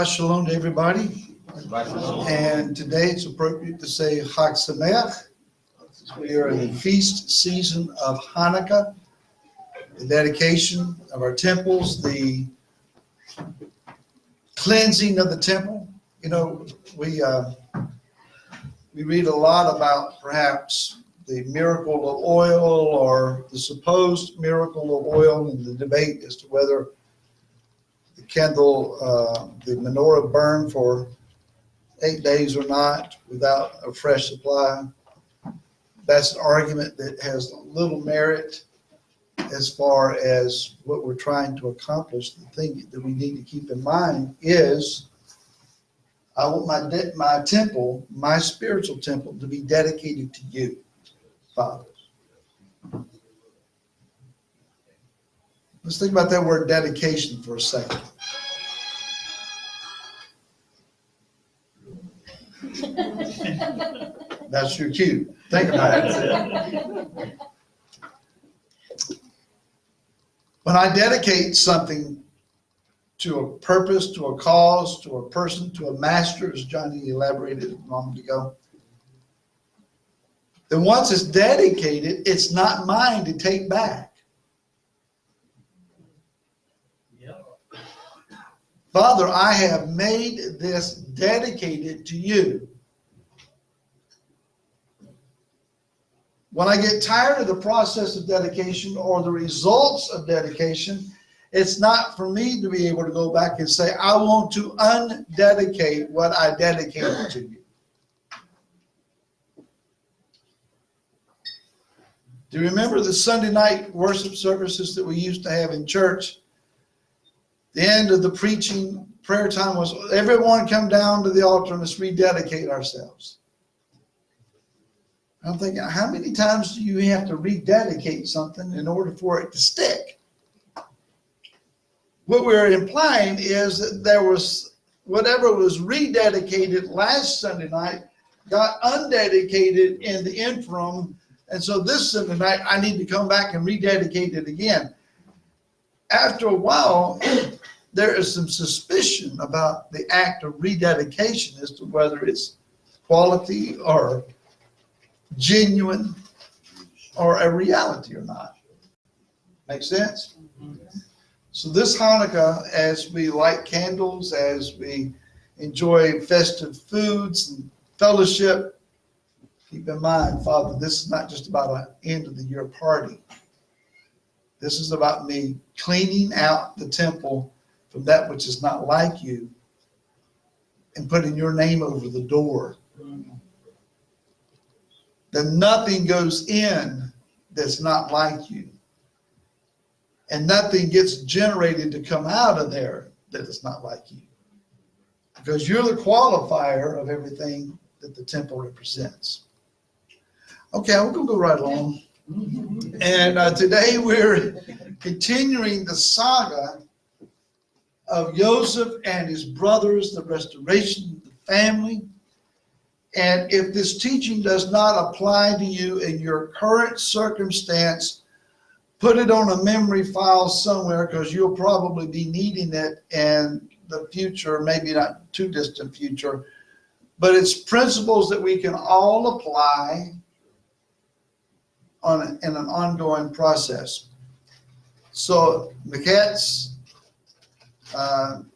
Shalom to everybody. And today it's appropriate to say Chag Sameach. We are in the feast season of Hanukkah, the dedication of our temples, the cleansing of the temple. You know, we read a lot about perhaps the miracle of oil or the supposed miracle of oil, and the debate as to whether the candle, the menorah burned for 8 days or not without a fresh supply. That's an argument that has little merit as far as what we're trying to accomplish. The thing that we need to keep in mind is I want my temple, my spiritual temple, to be dedicated to you, Father. Let's think about that word dedication for a second. That's your cue. Think about it. When I dedicate something to a purpose, to a cause, to a person, to a master, as Johnny elaborated a moment ago, then once it's dedicated, it's not mine to take back. Father, I have made this dedicated to you. When I get tired of the process of dedication or the results of dedication, it's not for me to be able to go back and say, I want to undedicate what I dedicated to you. Do you remember the Sunday night worship services that we used to have in church? The end of the preaching prayer time was, everyone come down to the altar and let's rededicate ourselves. I'm thinking, how many times do you have to rededicate something in order for it to stick? What we're implying is that there was, whatever was rededicated last Sunday night got undedicated in the interim. And so this Sunday night, I need to come back and rededicate it again. After a while, there is some suspicion about the act of rededication as to whether it's quality or genuine or a reality or not. Make sense? So this Hanukkah, as we light candles, as we enjoy festive foods and fellowship, keep in mind, Father, this is not just about an end of the year party. This is about me cleaning out the temple from that which is not like you and putting your name over the door. Then nothing goes in that's not like you. And nothing gets generated to come out of there that is not like you. Because you're the qualifier of everything that the temple represents. Okay, I'm going to go right along. And today we're continuing the saga of Joseph and his brothers, the restoration of the family. And if this teaching does not apply to you in your current circumstance, put it on a memory file somewhere, because you'll probably be needing it in the future, maybe not too distant future. But it's principles that we can all apply in an ongoing process. So, Miketz,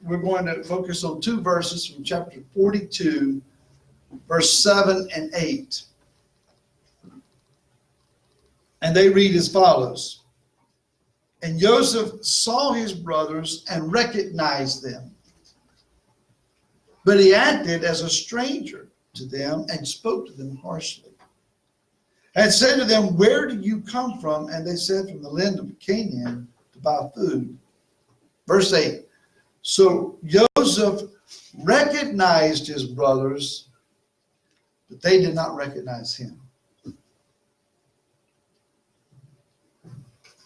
we're going to focus on two verses from chapter 42, verse 7 and 8. And they read as follows. And Joseph saw his brothers and recognized them. But he acted as a stranger to them and spoke to them harshly. And said to them, where do you come from? And they said, from the land of Canaan to buy food. Verse 8. So Joseph recognized his brothers, but they did not recognize him.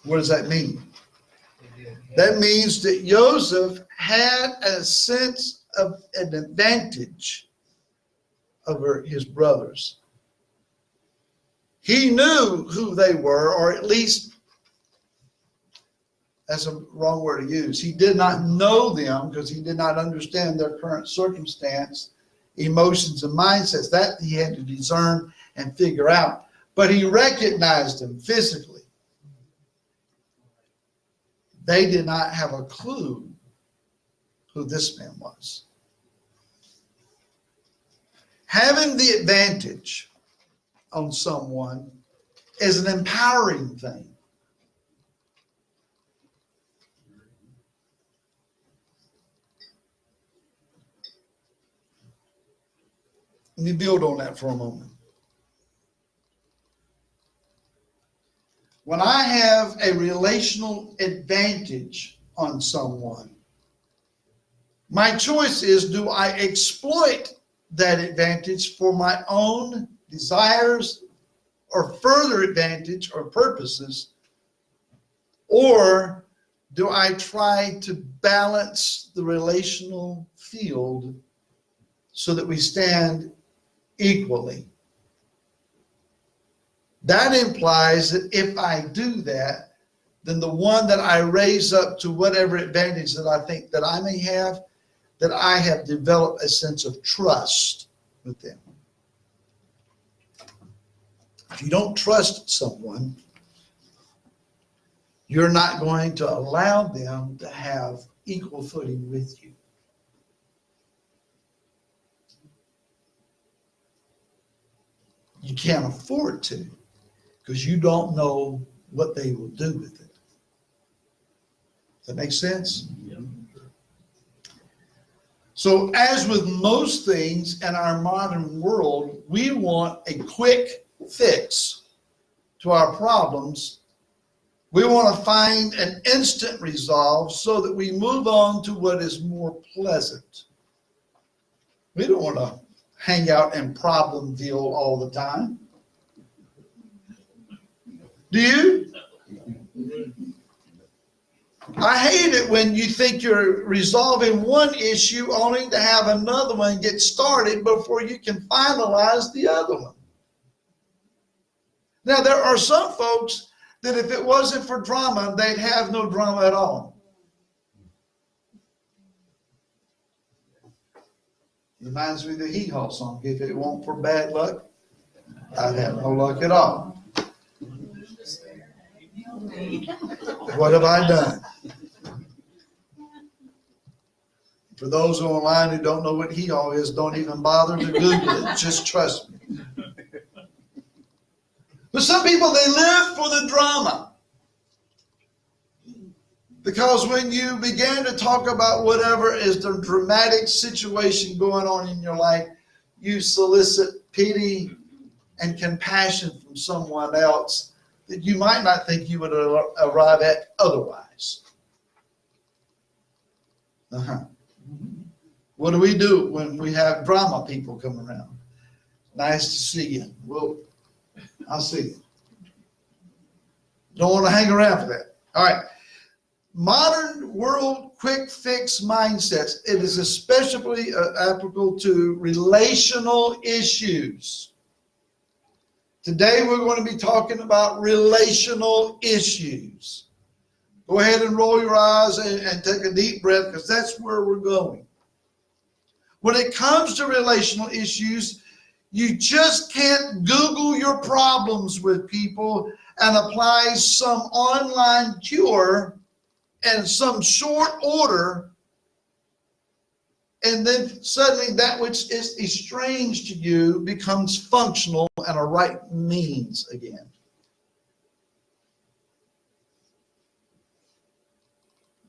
What does that mean? That means that Joseph had a sense of an advantage over his brothers. He knew who they were, or at least That's a wrong word to use. He did not know them because he did not understand their current circumstance, emotions, and mindsets. That he had to discern and figure out. But he recognized them physically. They did not have a clue who this man was. Having the advantage on someone is an empowering thing. Let me build on that for a moment. When I have a relational advantage on someone, my choice is, do I exploit that advantage for my own desires or further advantage or purposes, or do I try to balance the relational field so that we stand equally? That implies that if I do that, then the one that I raise up to whatever advantage that I think that I may have, that I have developed a sense of trust with them. If you don't trust someone, you're not going to allow them to have equal footing with you. You can't afford to, because you don't know what they will do with it. Does that make sense? Yeah. So as with most things in our modern world, we want a quick fix to our problems. We want to find an instant resolve so that we move on to what is more pleasant. We don't want to hang out in Problemville all the time. Do you? I hate it when you think you're resolving one issue only to have another one get started before you can finalize the other one. Now, there are some folks that if it wasn't for drama, they'd have no drama at all. Reminds me of the Hee Haw song. If it weren't for bad luck, I'd have no luck at all. What have I done? For those online who don't know what Hee Haw is, don't even bother to Google it. Just trust me. But some people, they live for the drama. Because when you begin to talk about whatever is the dramatic situation going on in your life, you solicit pity and compassion from someone else that you might not think you would arrive at otherwise. What do we do when we have drama people come around? Nice to see you. Well, I'll see you. Don't want to hang around for that. All right. Modern world quick fix mindsets. It is especially applicable to relational issues. Today we're going to be talking about relational issues. Go ahead and roll your eyes and take a deep breath, because that's where we're going. When it comes to relational issues, you just can't Google your problems with people and apply some online cure in some short order, and then suddenly that which is estranged to you becomes functional and a right means again.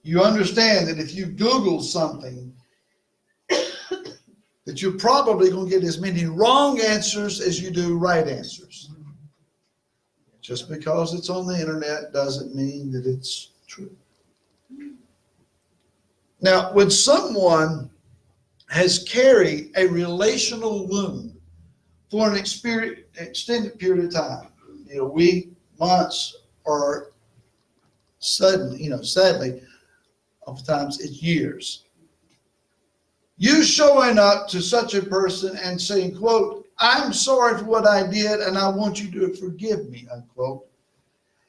You understand that if you Google something, that you're probably going to get as many wrong answers as you do right answers. Just because it's on the internet doesn't mean that it's true. Now, when someone has carried a relational wound for an extended period of time, a week, months, or suddenly, sadly, oftentimes it's years. You showing up to such a person and saying, quote, "I'm sorry for what I did and I want you to forgive me," unquote.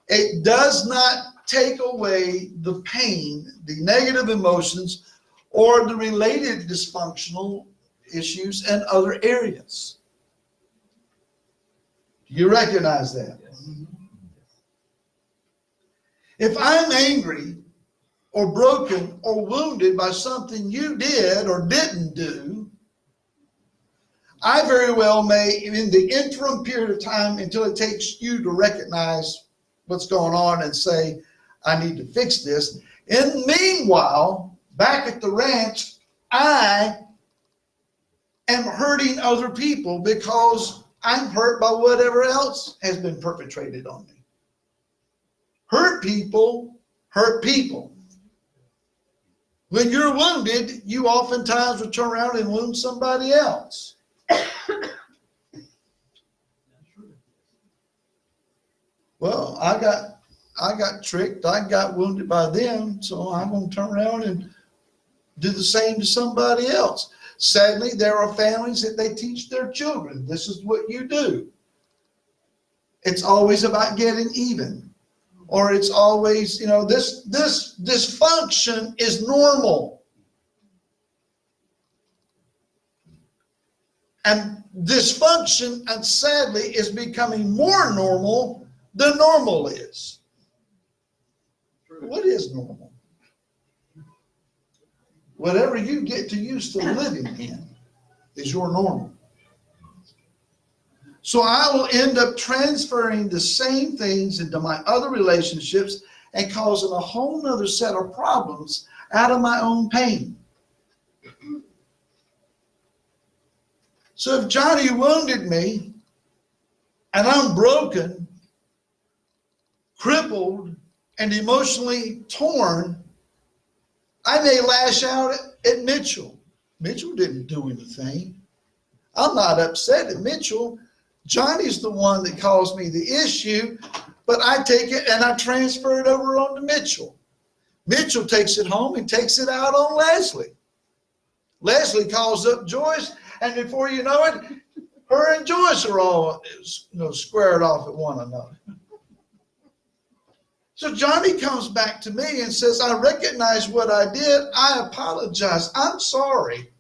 It does not take away the pain, the negative emotions, or the related dysfunctional issues in other areas. Do you recognize that? Yes. If I'm angry or broken or wounded by something you did or didn't do, I very well may, in the interim period of time until it takes you to recognize what's going on and say, I need to fix this. And meanwhile, back at the ranch, I am hurting other people because I'm hurt by whatever else has been perpetrated on me. Hurt people hurt people. When you're wounded, you oftentimes will turn around and wound somebody else. Well, I got tricked. I got wounded by them, so I'm going to turn around and do the same to somebody else. Sadly, there are families that they teach their children, this is what you do. It's always about getting even. Or it's always, this dysfunction is normal. And dysfunction, and sadly, is becoming more normal than normal is. What is normal? Whatever you get to used to living in is your normal. So I will end up transferring the same things into my other relationships and causing a whole nother set of problems out of my own pain. So if Johnny wounded me and I'm broken, crippled, and emotionally torn, I may lash out at Mitchell. Mitchell didn't do anything. I'm not upset at Mitchell. Johnny's the one that caused me the issue, but I take it and I transfer it over onto Mitchell. Mitchell takes it home and takes it out on Leslie. Leslie calls up Joyce, and before you know it, her and Joyce are all squared off at one another. So Johnny comes back to me and says, I recognize what I did. I apologize. I'm sorry.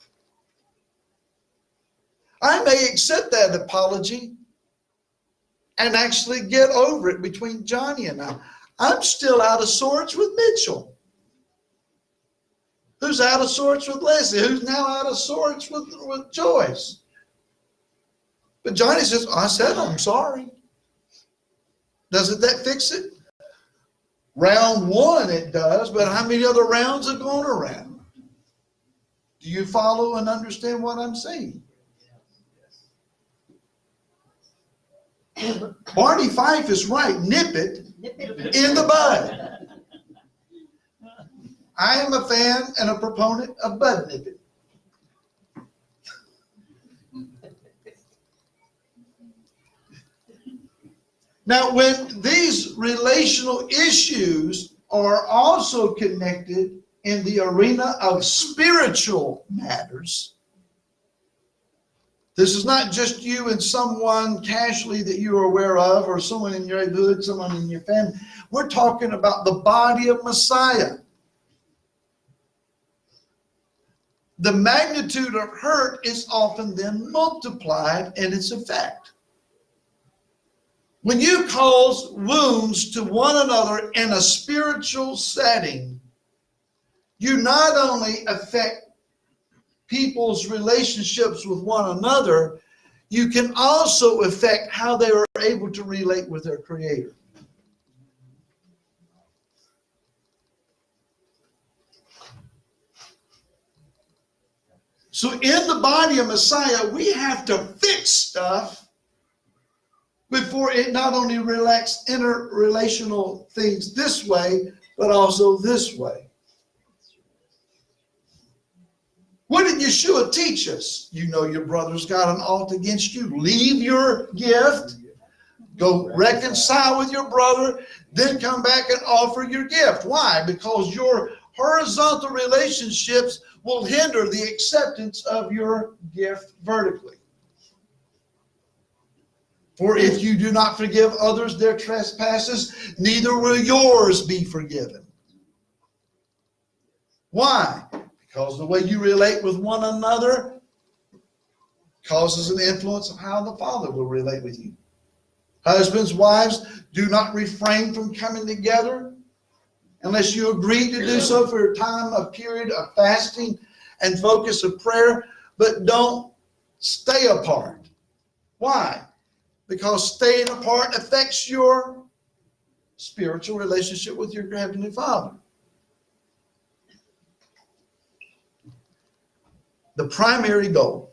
I may accept that apology and actually get over it between Johnny and I. I'm still out of sorts with Mitchell, who's out of sorts with Leslie, who's now out of sorts with Joyce. But Johnny says, I said I'm sorry. Doesn't that fix it? Round one it does, but how many other rounds are going around? Do you follow and understand what I'm saying? Barney Fife is right. Nip it in the bud. I am a fan and a proponent of bud nipping. Now, when these relational issues are also connected in the arena of spiritual matters, this is not just you and someone casually that you are aware of, or someone in your neighborhood, someone in your family. We're talking about the body of Messiah. The magnitude of hurt is often then multiplied in its effect. When you cause wounds to one another in a spiritual setting, you not only affect people's relationships with one another, you can also affect how they are able to relate with their Creator. So in the body of Messiah, we have to fix stuff before it not only relax interrelational things this way, but also this way. What did Yeshua teach us? You know your brother's got an alt against you. Leave your gift, go reconcile with your brother, then come back and offer your gift. Why? Because your horizontal relationships will hinder the acceptance of your gift vertically. For if you do not forgive others their trespasses, neither will yours be forgiven. Why? Because the way you relate with one another causes an influence of how the Father will relate with you. Husbands, wives, do not refrain from coming together unless you agree to do so for a time, a period of fasting and focus of prayer, but don't stay apart. Why? Because staying apart affects your spiritual relationship with your Heavenly Father. The primary goal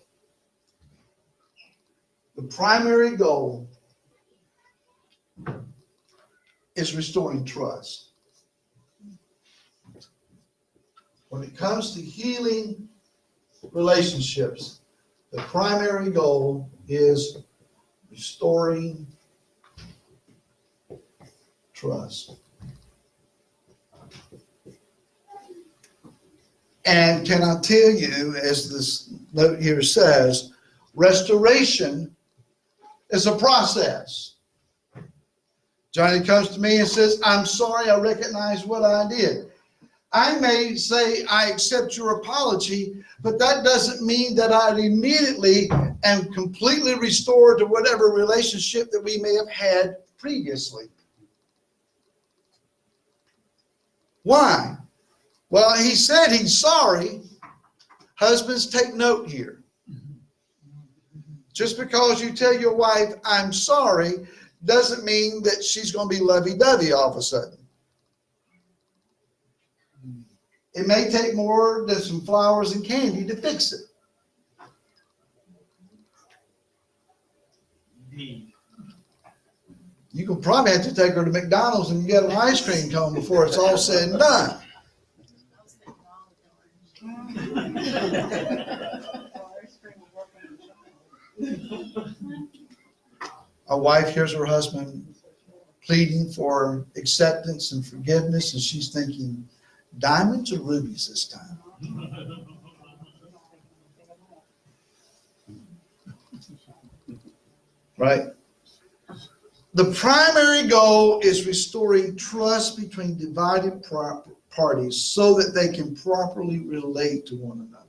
is restoring trust. When it comes to healing relationships, the primary goal is restoring trust. And can I tell you, as this note here says, restoration is a process. Johnny comes to me and says, I'm sorry, I recognize what I did. I may say I accept your apology, but that doesn't mean that I immediately am completely restored to whatever relationship that we may have had previously. Why? Well, he said he's sorry. Husbands, take note here. Just because you tell your wife, I'm sorry, doesn't mean that she's going to be lovey-dovey all of a sudden. It may take more than some flowers and candy to fix it. You can probably have to take her to McDonald's and get an ice cream cone before it's all said and done. A wife hears her husband pleading for acceptance and forgiveness, and she's thinking, diamonds or rubies this time? Right? The primary goal is restoring trust between divided parties so that they can properly relate to one another.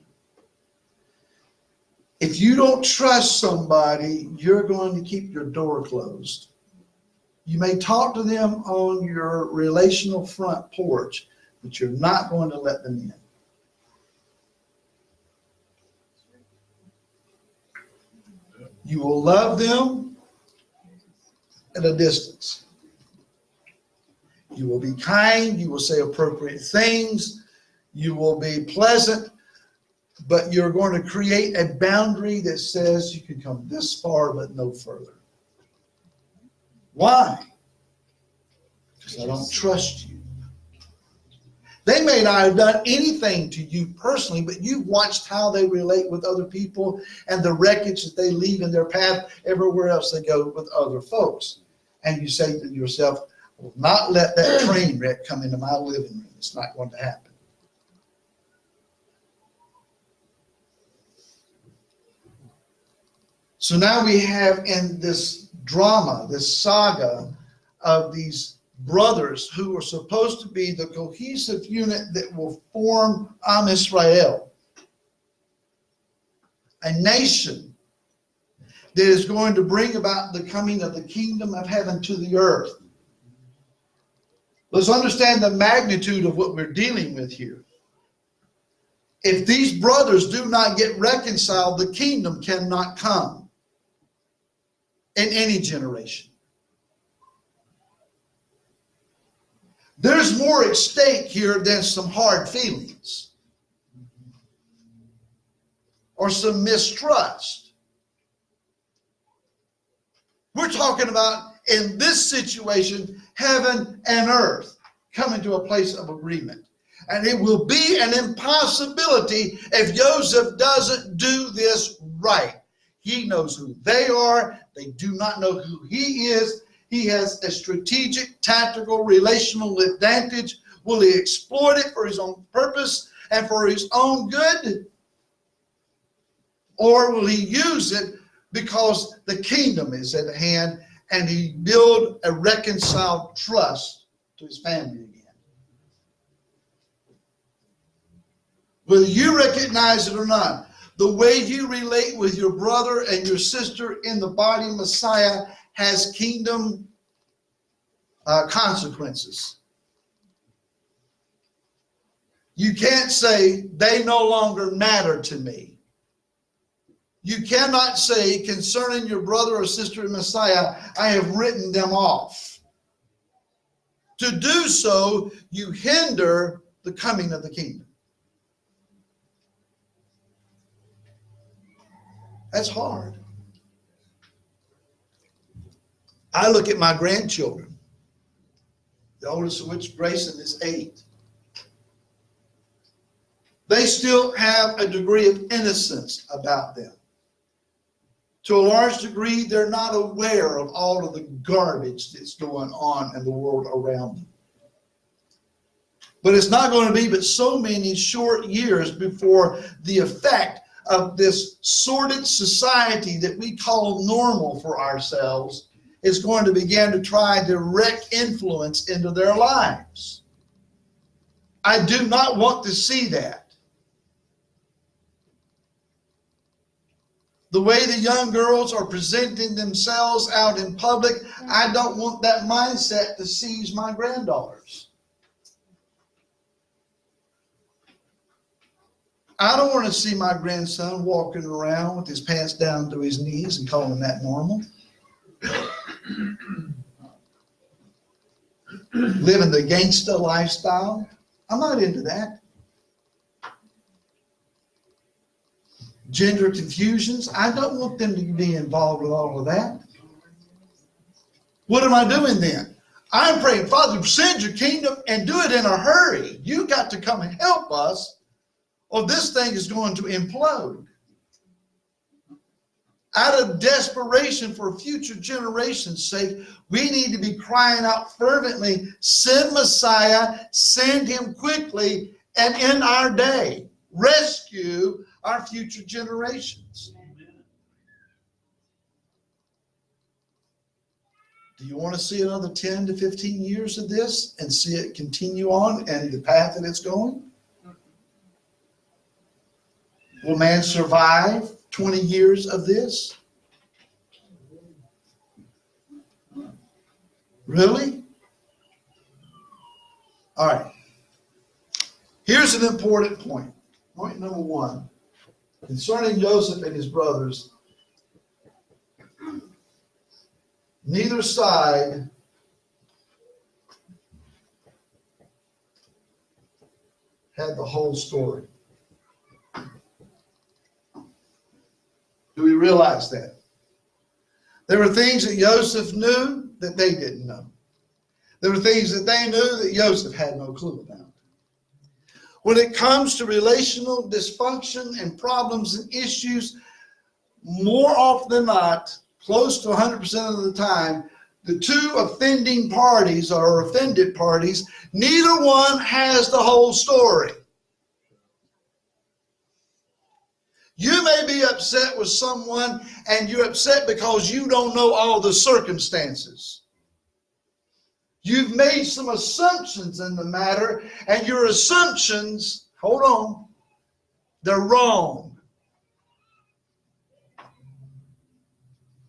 If you don't trust somebody, you're going to keep your door closed. You may talk to them on your relational front porch, but you're not going to let them in. You will love them at a distance. You will be kind. You will say appropriate things. You will be pleasant. But you're going to create a boundary that says you can come this far but no further. Why? Because I don't trust you. They may not have done anything to you personally, but you've watched how they relate with other people and the wreckage that they leave in their path everywhere else they go with other folks. And you say to yourself, I will not let that train wreck come into my living room. It's not going to happen. So now we have in this drama, this saga of these brothers who are supposed to be the cohesive unit that will form Am Israel, a nation that is going to bring about the coming of the kingdom of heaven to the earth. Let's understand the magnitude of what we're dealing with here. If these brothers do not get reconciled, the kingdom cannot come in any generation. There's more at stake here than some hard feelings or some mistrust. We're talking about, in this situation, heaven and earth coming to a place of agreement. And it will be an impossibility if Joseph doesn't do this right. He knows who they are. They do not know who he is. He has a strategic, tactical, relational advantage. Will he exploit it for his own purpose and for his own good? Or will he use it because the kingdom is at hand, and he built a reconciled trust to his family again. Whether you recognize it or not, the way you relate with your brother and your sister in the body of Messiah has kingdom consequences. You can't say, they no longer matter to me. You cannot say concerning your brother or sister in Messiah, I have written them off. To do so, you hinder the coming of the kingdom. That's hard. I look at my grandchildren, the oldest of which, Grayson, is 8. They still have a degree of innocence about them. To a large degree, they're not aware of all of the garbage that's going on in the world around them. But it's not going to be but so many short years before the effect of this sordid society that we call normal for ourselves is going to begin to try direct influence into their lives. I do not want to see that. The way the young girls are presenting themselves out in public, I don't want that mindset to seize my granddaughters. I don't want to see my grandson walking around with his pants down to his knees and calling that normal. Living the gangsta lifestyle. I'm not into that. Gender confusions. I don't want them to be involved with all of that. What am I doing then? I'm praying, Father, send your kingdom and do it in a hurry. You got to come and help us, or this thing is going to implode. Out of desperation for future generations' sake, we need to be crying out fervently, send Messiah, send him quickly, and in our day, rescue our future generations. Do you want to see another 10 to 15 years of this and see it continue on and the path that it's going? Will man survive 20 years of this? Really? All right. Here's an important point. Point number 1. Concerning Joseph and his brothers, neither side had the whole story. Do we realize that? There were things that Joseph knew that they didn't know. There were things that they knew that Joseph had no clue about. When it comes to relational dysfunction and problems and issues, more often than not, close to 100% of the time, the two offending parties or offended parties, neither one has the whole story. You may be upset with someone, and you're upset because you don't know all the circumstances. You've made some assumptions in the matter, and your assumptions, hold on, they're wrong.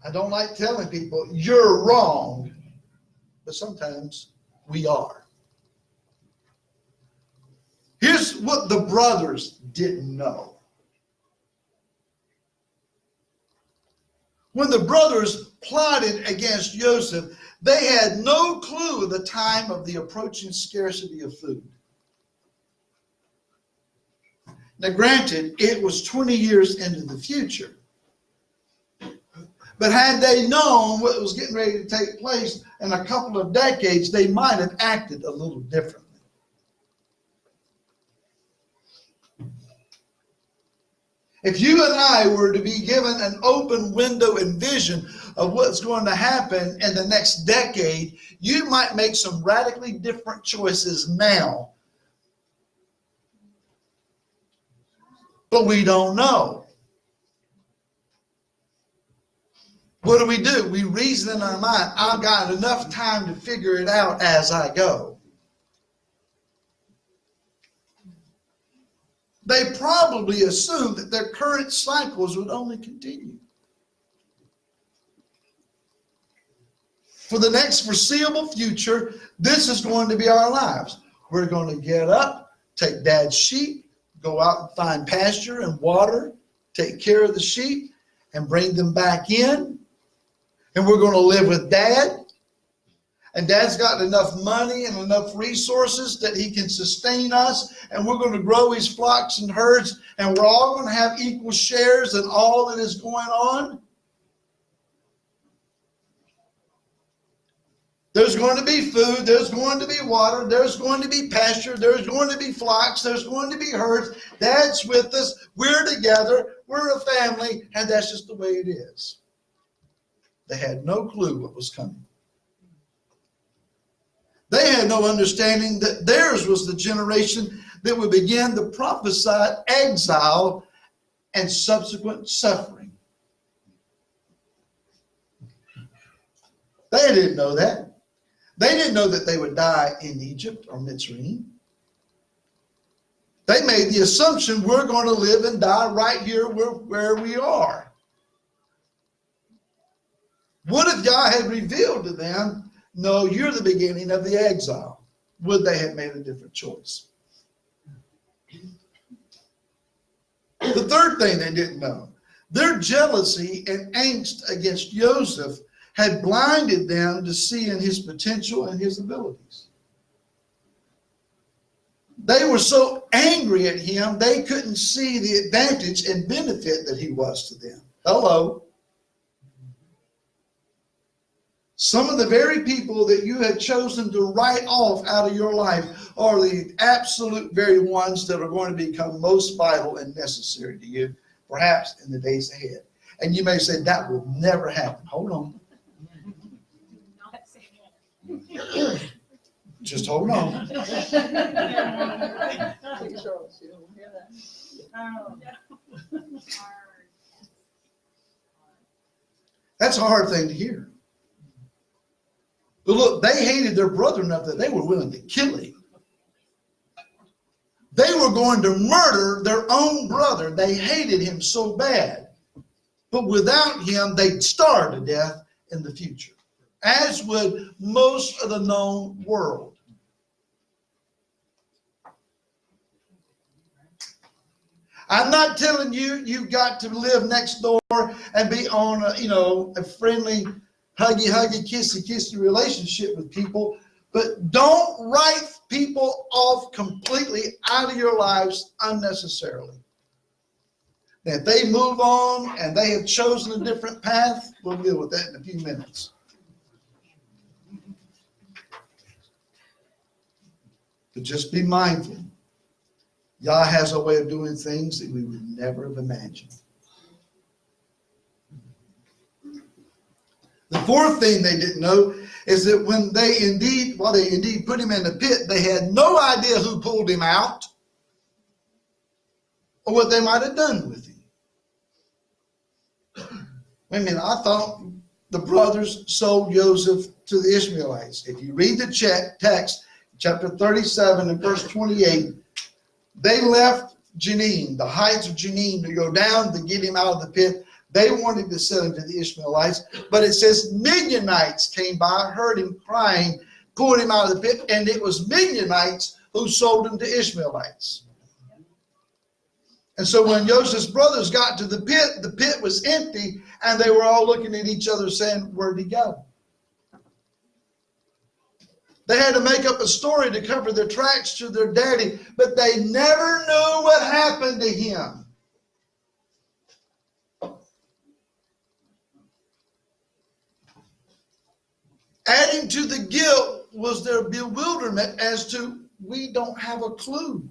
I don't like telling people you're wrong, but sometimes we are. Here's what the brothers didn't know. When the brothers plotted against Joseph, they had no clue of the time of the approaching scarcity of food. Now, granted, it was 20 years into the future. But had they known what was getting ready to take place in a couple of decades, they might have acted a little differently. If you and I were to be given an open window and vision of what's going to happen in the next decade, you might make some radically different choices now. But we don't know. What do? We reason in our mind, I've got enough time to figure it out as I go. They probably assumed that their current cycles would only continue. For the next foreseeable future, this is going to be our lives. We're going to get up, take Dad's sheep, go out and find pasture and water, take care of the sheep, and bring them back in. And we're going to live with Dad. And Dad's got enough money and enough resources that he can sustain us. And we're going to grow his flocks and herds. And we're all going to have equal shares in all that is going on. There's going to be food. There's going to be water. There's going to be pasture. There's going to be flocks. There's going to be herds. Dad's with us. We're together. We're a family. And that's just the way it is. They had no clue what was coming. They had no understanding that theirs was the generation that would begin the prophesied exile and subsequent suffering. They didn't know that. They didn't know that they would die in Egypt or Mitzrayim. They made the assumption we're going to live and die right here where we are. What if God had revealed to them, no, you're the beginning of the exile? Would they have made a different choice? The third thing they didn't know, their jealousy and angst against Joseph had blinded them to seeing his potential and his abilities. They were so angry at him, they couldn't see the advantage and benefit that he was to them. Hello. Some of the very people that you have chosen to write off out of your life are the absolute very ones that are going to become most vital and necessary to you, perhaps in the days ahead. And you may say, that will never happen. Hold on. Just hold on. That's a hard thing to hear. But look, they hated their brother enough that they were willing to kill him. They were going to murder their own brother. They hated him so bad. But without him, they'd starve to death in the future, as would most of the known world. I'm not telling you you've got to live next door and be on a friendly huggy, kissy relationship with people, but don't write people off completely out of your lives unnecessarily. Now, if they move on and they have chosen a different path, we'll deal with that in a few minutes. But just be mindful. Yah has a way of doing things that we would never have imagined. The fourth thing they didn't know is that when they indeed put him in the pit, they had no idea who pulled him out or what they might have done with him. Wait a minute, I thought the brothers sold Joseph to the Ishmaelites. If you read the text, chapter 37 and verse 28, they left Jenin, the heights of Jenin, to go down to get him out of the pit. They wanted to sell him to the Ishmaelites, but it says Midianites came by, heard him crying, pulled him out of the pit, and it was Midianites who sold him to Ishmaelites. And so when Joseph's brothers got to the pit was empty, and they were all looking at each other saying, where'd he go? They had to make up a story to cover their tracks to their daddy, but they never knew what happened to him. Adding to the guilt was their bewilderment as to, we don't have a clue.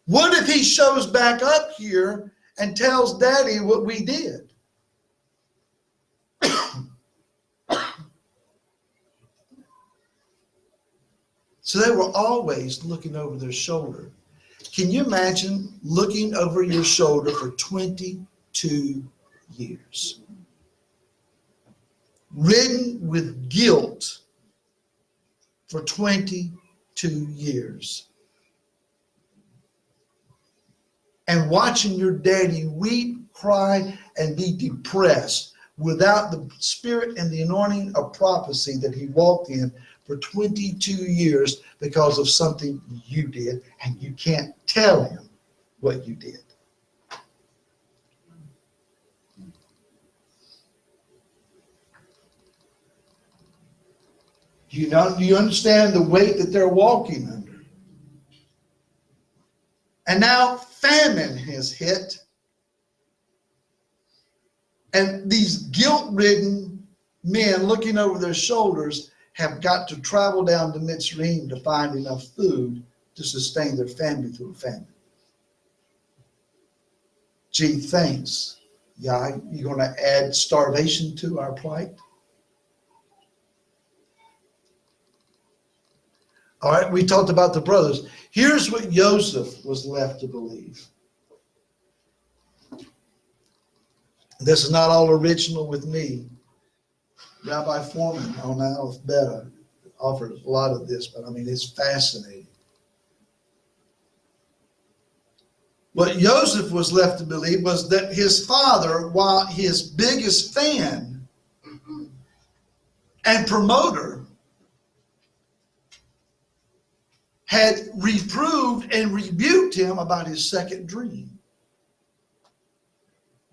What if he shows back up here and tells Daddy what we did? So they were always looking over their shoulder. Can you imagine looking over your shoulder for 22 years? ridden with guilt for 22 years. And watching your daddy weep, cry, and be depressed without the spirit and the anointing of prophecy that he walked in for 22 years because of something you did, and you can't tell him what you did. Do you understand the weight that they're walking under? And now famine has hit. And these guilt-ridden men looking over their shoulders have got to travel down to Mitzrayim to find enough food to sustain their family through a famine. Gee, thanks. Yeah, you're going to add starvation to our plight? All right, we talked about the brothers. Here's what Joseph was left to believe. This is not all original with me. Rabbi Foreman on Aleph Beta offers a lot of this, but I mean, it's fascinating. What Joseph was left to believe was that his father, while his biggest fan and promoter, had reproved and rebuked him about his second dream.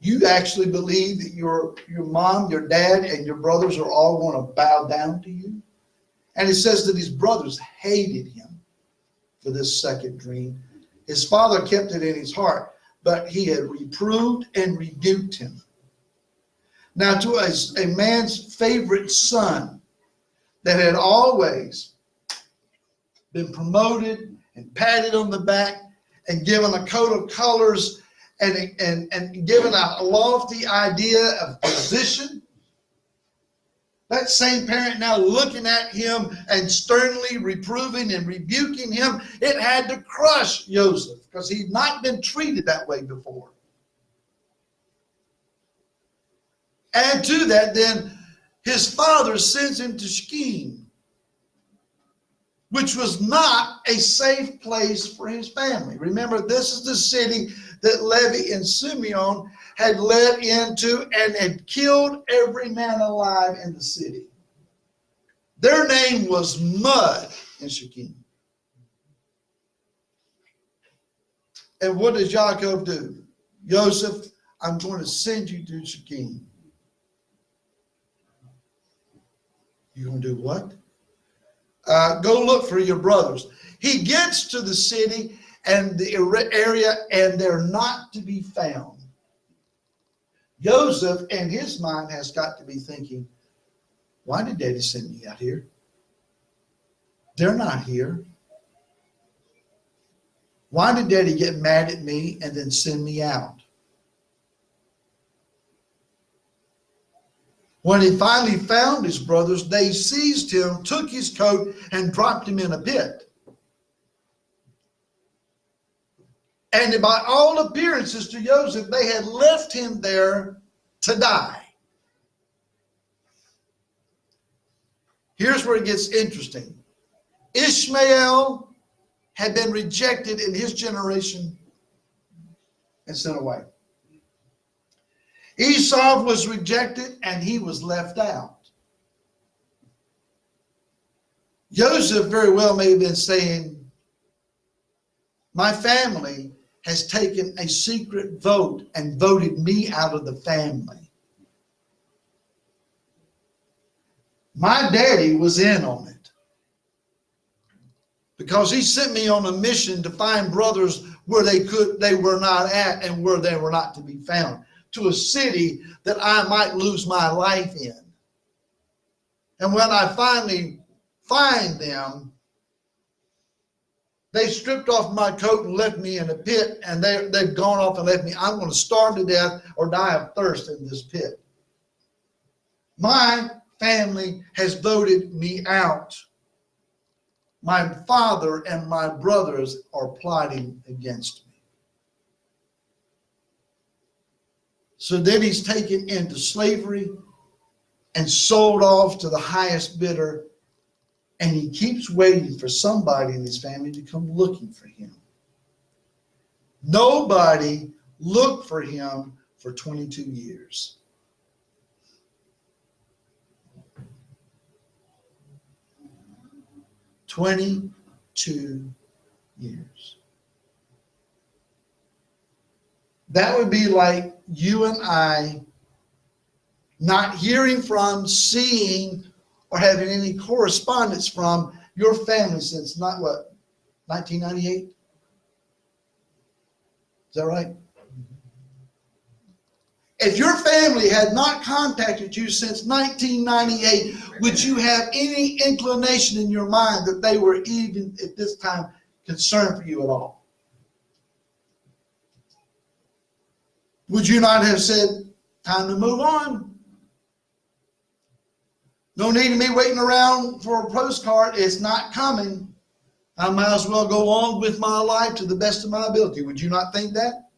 You actually believe that your mom, your dad, and your brothers are all going to bow down to you? And it says that his brothers hated him for this second dream. His father kept it in his heart, but he had reproved and rebuked him. Now, to a man's favorite son that had always been promoted and patted on the back and given a coat of colors and given a lofty idea of position, that same parent now looking at him and sternly reproving and rebuking him, it had to crush Joseph because he'd not been treated that way before. Add to that, then his father sends him to Shechem, which was not a safe place for his family. Remember, this is the city that Levi and Simeon had led into and had killed every man alive in the city. Their name was Mud in Shechem. And what does Jacob do? Joseph, I'm going to send you to Shechem. You're going to do what? Go look for your brothers. He gets to the city and the area, and they're not to be found. Joseph, in his mind, has got to be thinking, why did Daddy send me out here? They're not here. Why did Daddy get mad at me and then send me out? When he finally found his brothers, they seized him, took his coat, and dropped him in a pit. And by all appearances to Joseph, they had left him there to die. Here's where it gets interesting. Ishmael had been rejected in his generation and sent away. Esau was rejected and he was left out. Joseph very well may have been saying, my family has taken a secret vote and voted me out of the family. My daddy was in on it because he sent me on a mission to find brothers where they were not at and where they were not to be found, to a city that I might lose my life in. And when I finally find them, they stripped off my coat and left me in a pit, and they've gone off and left me. I'm going to starve to death or die of thirst in this pit. My family has voted me out. My father and my brothers are plotting against me. So then he's taken into slavery, and sold off to the highest bidder. And he keeps waiting for somebody in his family to come looking for him. Nobody looked for him for 22 years. $22 years. That would be like you and I not hearing from, seeing, or having any correspondence from your family since 1998? Is that right? If your family had not contacted you since 1998, would you have any inclination in your mind that they were even at this time concerned for you at all? Would you not have said, time to move on? No need of me waiting around for a postcard. It's not coming. I might as well go on with my life to the best of my ability. Would you not think that?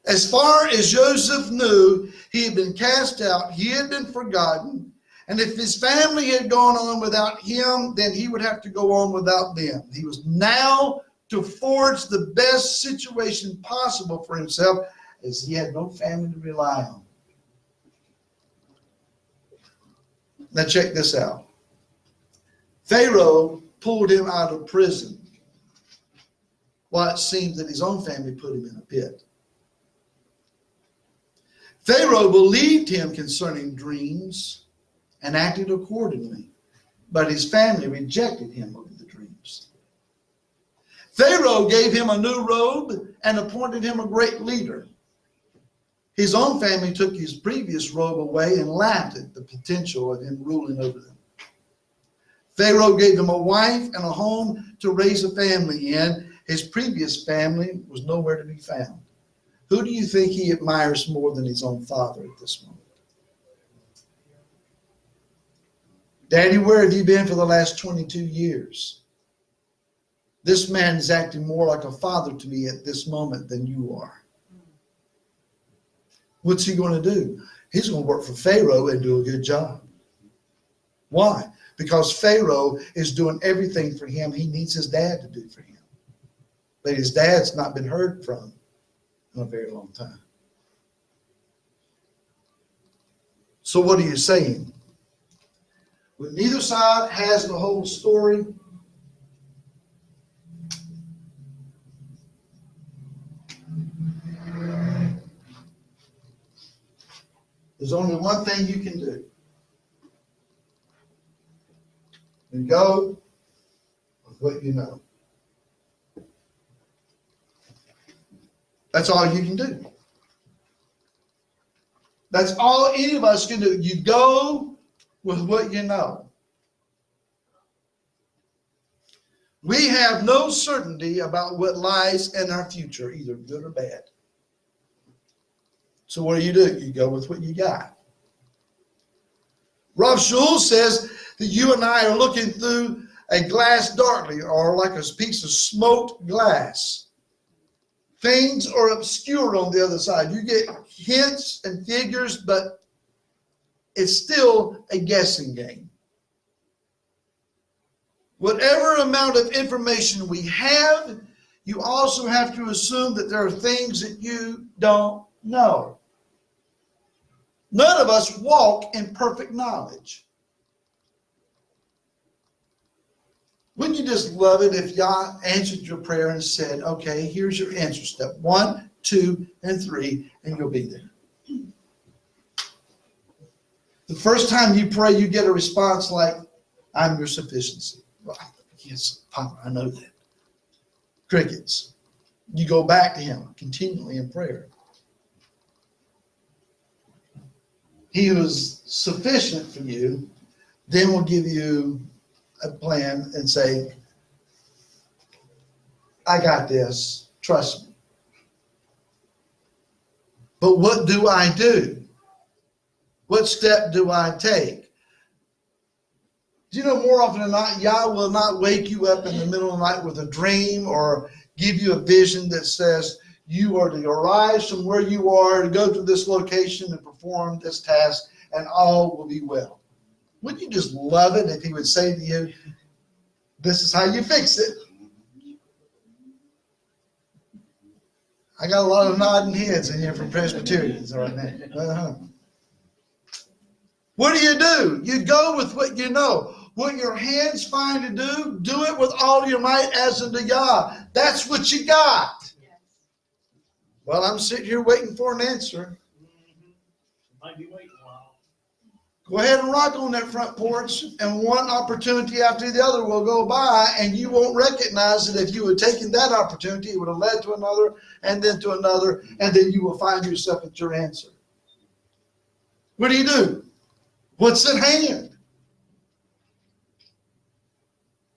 As far as Joseph knew, he had been cast out, he had been forgotten, and if his family had gone on without him, then he would have to go on without them. He was now to forge the best situation possible for himself, as he had no family to rely on. Now check this out. Pharaoh pulled him out of prison, while it seems that his own family put him in a pit. Pharaoh believed him concerning dreams and acted accordingly, but his family rejected him over the dreams. Pharaoh gave him a new robe and appointed him a great leader. His own family took his previous robe away and laughed at the potential of him ruling over them. Pharaoh gave him a wife and a home to raise a family in. His previous family was nowhere to be found. Who do you think he admires more than his own father at this moment? Daddy, where have you been for the last 22 years? This man is acting more like a father to me at this moment than you are. What's he going to do? He's going to work for Pharaoh and do a good job. Why? Because Pharaoh is doing everything for him he needs his dad to do for him. But his dad's not been heard from in a very long time. So what are you saying? When neither side has the whole story, there's only one thing you can do. And go with what you know. That's all you can do. That's all any of us can do. You go with what you know. We have no certainty about what lies in our future, either good or bad. So what do? You go with what you got. Rav Shaul says that you and I are looking through a glass darkly, or like a piece of smoked glass. Things are obscured on the other side. You get hints and figures, but it's still a guessing game. Whatever amount of information we have, you also have to assume that there are things that you don't know. None of us walk in perfect knowledge. Wouldn't you just love it if Yah answered your prayer and said, okay, here's your answer step 1, 2, and 3, and you'll be there. The first time you pray, you get a response like, I'm your sufficiency. Well, yes, Papa, I know that. Crickets. You go back to him continually in prayer. He who is sufficient for you then will give you a plan and say, I got this, trust me. But what do I do? What step do I take? Do you know, more often than not, Yah will not wake you up in the middle of the night with a dream or give you a vision that says You are to arise from where you are to go to this location and perform this task, and all will be well. Wouldn't you just love it if he would say to you, this is how you fix it? I got a lot of nodding heads in here from Presbyterians right now. What do? You go with what you know. What your hands find to do, do it with all your might as unto God. That's what you got. Well, I'm sitting here waiting for an answer. Might be waiting a while. Go ahead and rock on that front porch, and one opportunity after the other will go by, and you won't recognize that if you had taken that opportunity, it would have led to another, and then to another, and then you will find yourself at your answer. What do? What's at hand?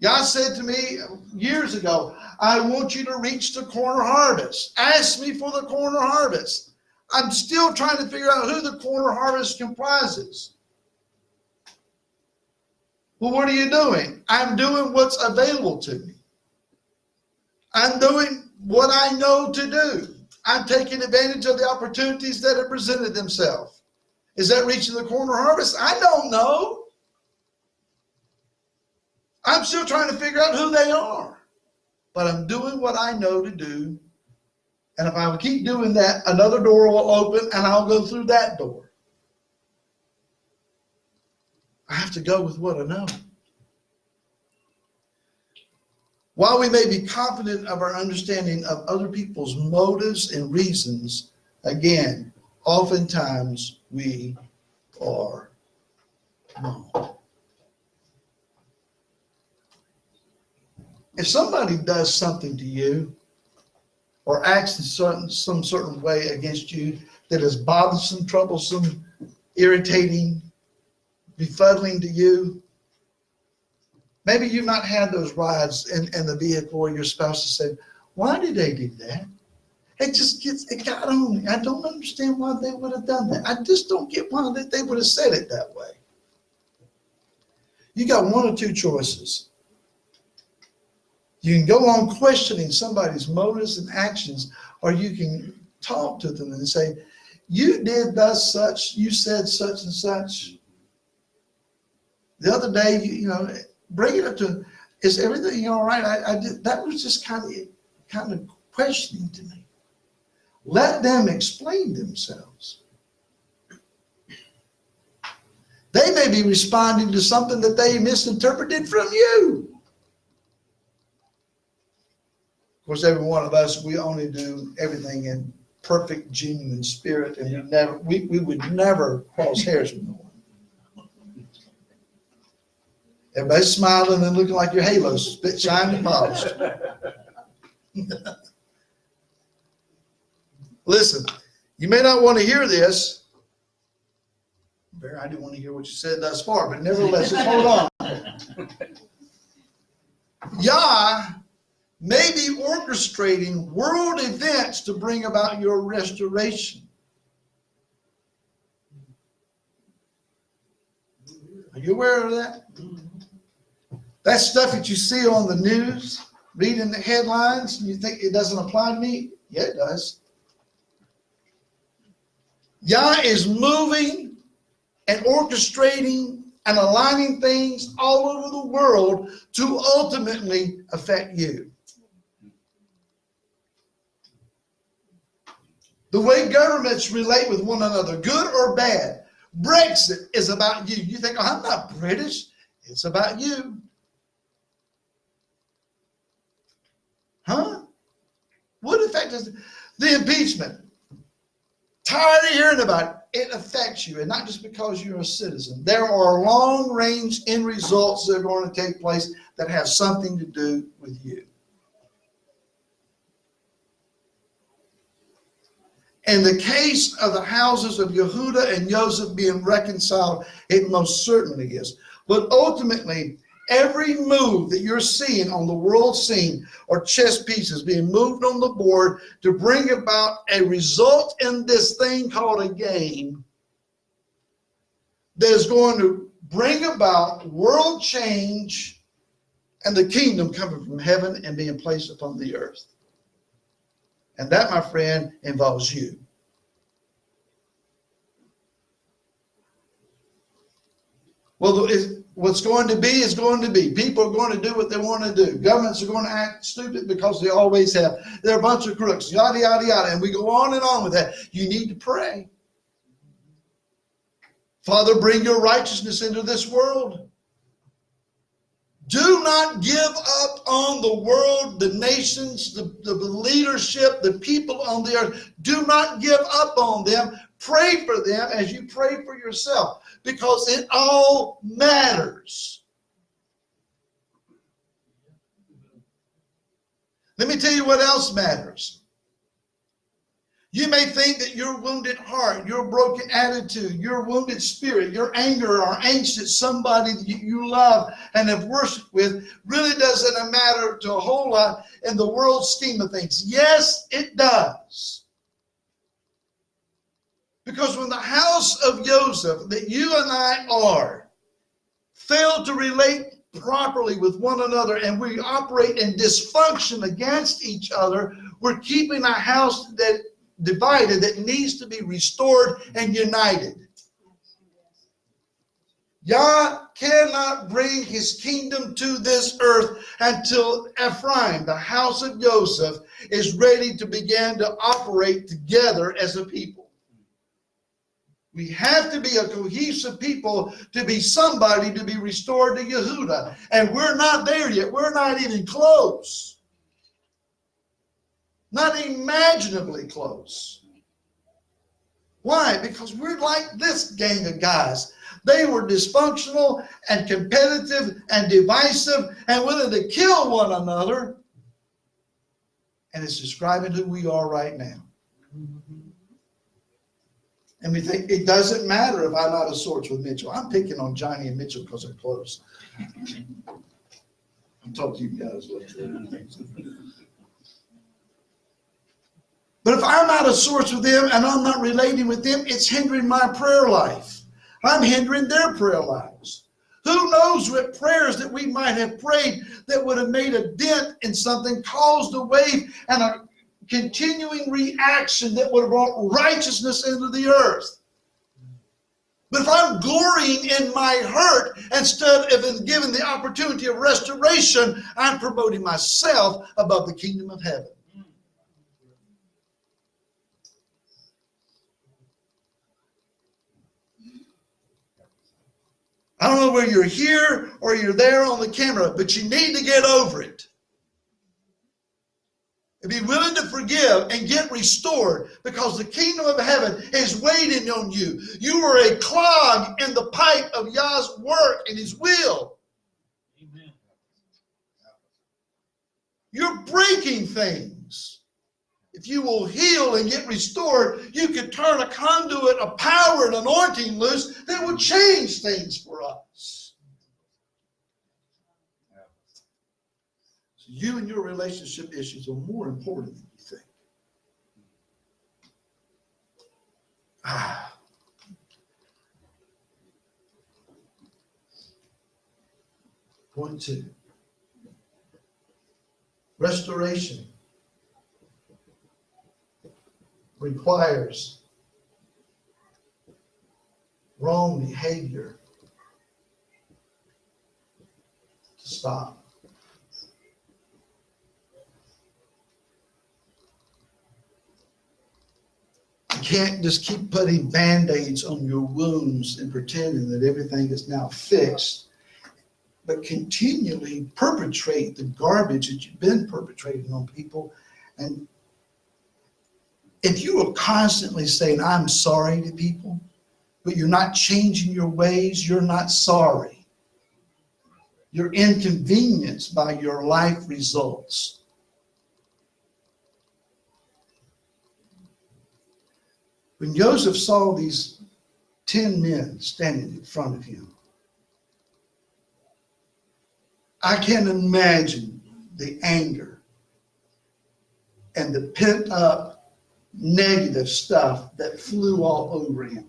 God said to me years ago, I want you to reach the corner harvest. Ask me for the corner harvest. I'm still trying to figure out who the corner harvest comprises. Well, what are you doing? I'm doing what's available to me. I'm doing what I know to do. I'm taking advantage of the opportunities that have presented themselves. Is that reaching the corner harvest? I don't know. I'm still trying to figure out who they are. But I'm doing what I know to do. And if I will keep doing that, another door will open and I'll go through that door. I have to go with what I know. While we may be confident of our understanding of other people's motives and reasons, again, oftentimes we are wrong. If somebody does something to you or acts in some certain way against you that is bothersome, troublesome, irritating, befuddling to you, maybe you've not had those rides in the vehicle where your spouse has said, why did they do that? It got on me. I don't understand why they would have done that. I just don't get why they would have said it that way. You got one or two choices. You can go on questioning somebody's motives and actions, or you can talk to them and say, you did thus such, you said such and such. The other day, bring it up to, is everything all right? I did, that was just kind of questioning to me. Let them explain themselves. They may be responding to something that they misinterpreted from you. Of course, every one of us, we only do everything in perfect, genuine spirit, and we would never cross hairs with no one. Everybody's smiling and looking like your halo's shining and polished. Listen, you may not want to hear this. Barry, I didn't want to hear what you said thus far, but nevertheless, just hold on. Yah may be orchestrating world events to bring about your restoration. Are you aware of that? That stuff that you see on the news, reading the headlines, and you think it doesn't apply to me? Yeah, it does. Yah is moving and orchestrating and aligning things all over the world to ultimately affect you. The way governments relate with one another, good or bad. Brexit is about you. You think, oh, I'm not British. It's about you. Huh? What effect is the impeachment? Tired of hearing about it. It affects you, and not just because you're a citizen. There are long-range end results that are going to take place that have something to do with you. In the case of the houses of Yehuda and Joseph being reconciled, it most certainly is. But ultimately, every move that you're seeing on the world scene are chess pieces being moved on the board to bring about a result in this thing called a game that is going to bring about world change and the kingdom coming from heaven and being placed upon the earth. And that, my friend, involves you. Well, what's going to be is going to be. People are going to do what they want to do. Governments are going to act stupid because they always have. They're a bunch of crooks, yada, yada, yada. And we go on and on with that. You need to pray. Father, bring your righteousness into this world. Do not give up on the world, the nations, the leadership, the people on the earth. Do not give up on them. Pray for them as you pray for yourself, because it all matters. Let me tell you what else matters. You may think that your wounded heart, your broken attitude, your wounded spirit, your anger or angst at somebody that you love and have worshiped with really doesn't matter to a whole lot in the world scheme of things. Yes, it does. Because when the house of Joseph, that you and I are, fail to relate properly with one another and we operate in dysfunction against each other, we're keeping a house that divided, that needs to be restored and united. Yah cannot bring his kingdom to this earth until Ephraim, the house of Joseph, is ready to begin to operate together as a people. We have to be a cohesive people to be somebody to be restored to Yehuda. And we're not there yet. We're not even close. Not imaginably close. Why? Because we're like this gang of guys. They were dysfunctional and competitive and divisive and willing to kill one another. And it's describing who we are right now. And we think it doesn't matter if I'm out of sorts with Mitchell. I'm picking on Johnny and Mitchell because they're close. I'm talking to you guys. But if I'm out of sorts with them and I'm not relating with them, it's hindering my prayer life. I'm hindering their prayer lives. Who knows what prayers that we might have prayed that would have made a dent in something, caused a wave and a continuing reaction that would have brought righteousness into the earth. But if I'm glorying in my hurt instead of giving the opportunity of restoration, I'm promoting myself above the kingdom of heaven. I don't know whether you're here or you're there on the camera, but you need to get over it. And be willing to forgive and get restored, because the kingdom of heaven is waiting on you. You are a clog in the pipe of Yah's work and his will. Amen. You're breaking things. If you will heal and get restored, you can turn a conduit of power and anointing loose that will change things for us. So you and your relationship issues are more important than you think. Point 2. Restoration requires wrong behavior to stop. You can't just keep putting Band-Aids on your wounds and pretending that everything is now fixed, but continually perpetrate the garbage that you've been perpetrating on people. And if you are constantly saying, I'm sorry to people, but you're not changing your ways, you're not sorry. You're inconvenienced by your life results. When Joseph saw these 10 men standing in front of him, I can imagine the anger and the pent-up negative stuff that flew all over him.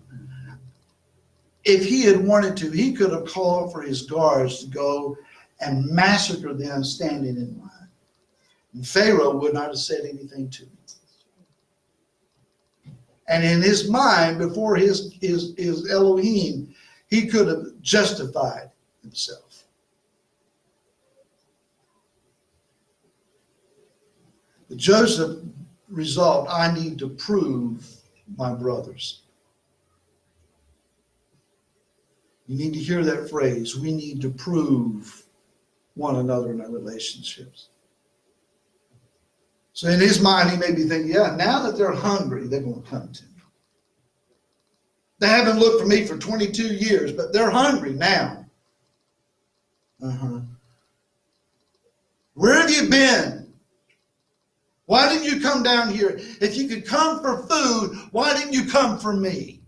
If he had wanted to, he could have called for his guards to go and massacre them standing in line. And Pharaoh would not have said anything to him. And in his mind, before his Elohim, he could have justified himself. But Joseph resolved, I need to prove my brothers. You need to hear that phrase. We need to prove one another in our relationships. So in his mind, he may be thinking, yeah, now that they're hungry, they're going to come to me. They haven't looked for me for 22 years, but they're hungry now. Where have you been? Why didn't you come down here? If you could come for food, why didn't you come for me?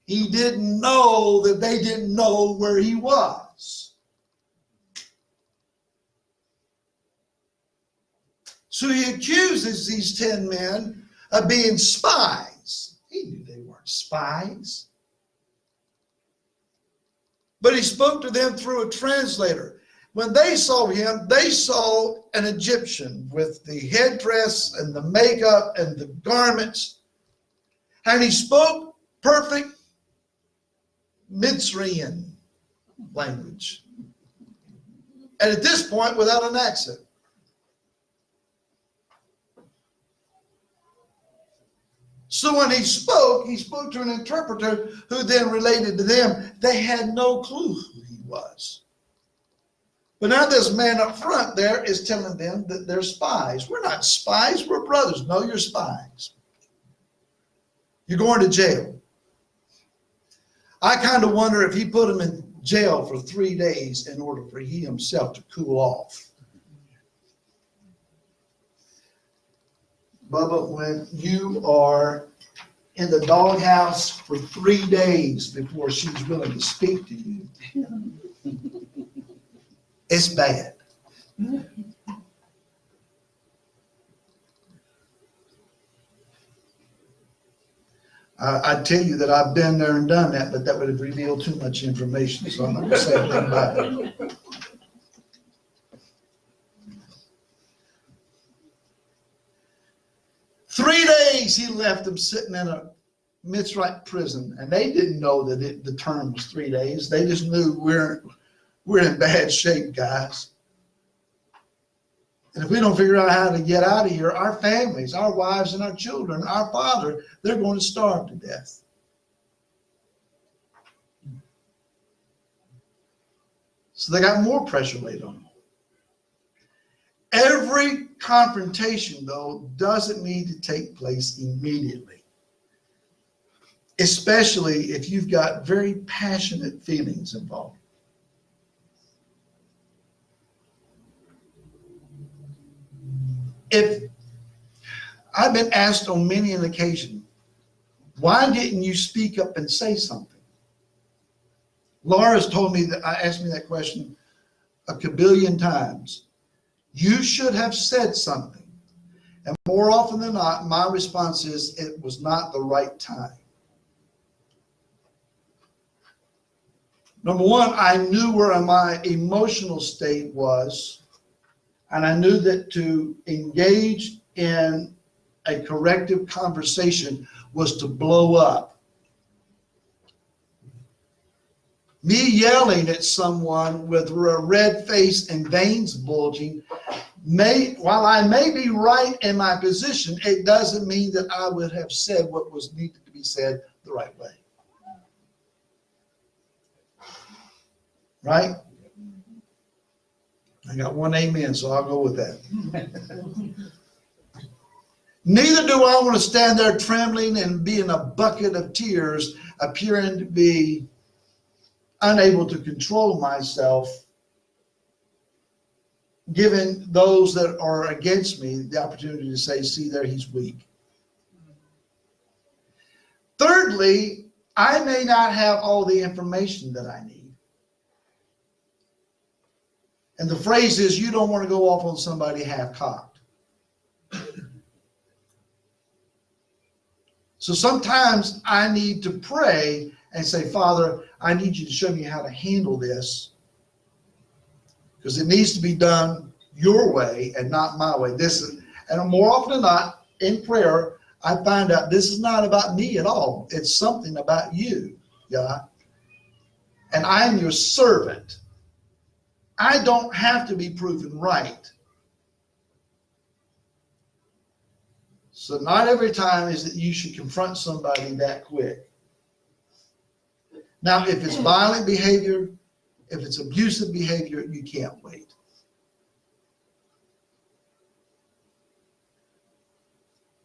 He didn't know that they didn't know where he was. So he accuses these 10 men of being spies. He knew they weren't spies. But he spoke to them through a translator. When they saw him, they saw an Egyptian with the headdress and the makeup and the garments. And he spoke perfect Mitzrayim language. And at this point, without an accent. So when he spoke to an interpreter who then related to them. They had no clue who he was. But now this man up front there is telling them that they're spies. We're not spies, we're brothers. No, you're spies. You're going to jail. I kind of wonder if he put him in jail for 3 days in order for he himself to cool off. Bubba, when you are in the doghouse for 3 days before she's willing to speak to you, it's bad. I'd tell you that I've been there and done that, but that would have revealed too much information, so I'm not going to say anything about it. Three days he left them sitting in a Mitzrayim prison, and they didn't know that the term was 3 days. They just knew we're in bad shape, guys. And if we don't figure out how to get out of here, our families, our wives and our children, our father, they're going to starve to death. So they got more pressure laid on them. Every confrontation, though, doesn't need to take place immediately, especially if you've got very passionate feelings involved. If I've been asked on many an occasion, why didn't you speak up and say something? Laura's told me that, asked me that question a kabillion times. You should have said something. And more often than not, my response is it was not the right time. Number one, I knew where my emotional state was, and I knew that to engage in a corrective conversation was to blow up. Me yelling at someone with a red face and veins bulging, while I may be right in my position, it doesn't mean that I would have said what was needed to be said the right way. Right? I got one amen, so I'll go with that. Neither do I want to stand there trembling and be in a bucket of tears, appearing to be unable to control myself, giving those that are against me the opportunity to say, see there, he's weak. Thirdly, I may not have all the information that I need. And the phrase is, you don't want to go off on somebody half-cocked. So sometimes I need to pray and say, Father, I need you to show me how to handle this, because it needs to be done your way and not my way. And more often than not, in prayer, I find out this is not about me at all. It's something about you, God. And I am your servant. I don't have to be proven right. So not every time is that you should confront somebody that quick. Now, if it's violent behavior, if it's abusive behavior, you can't wait.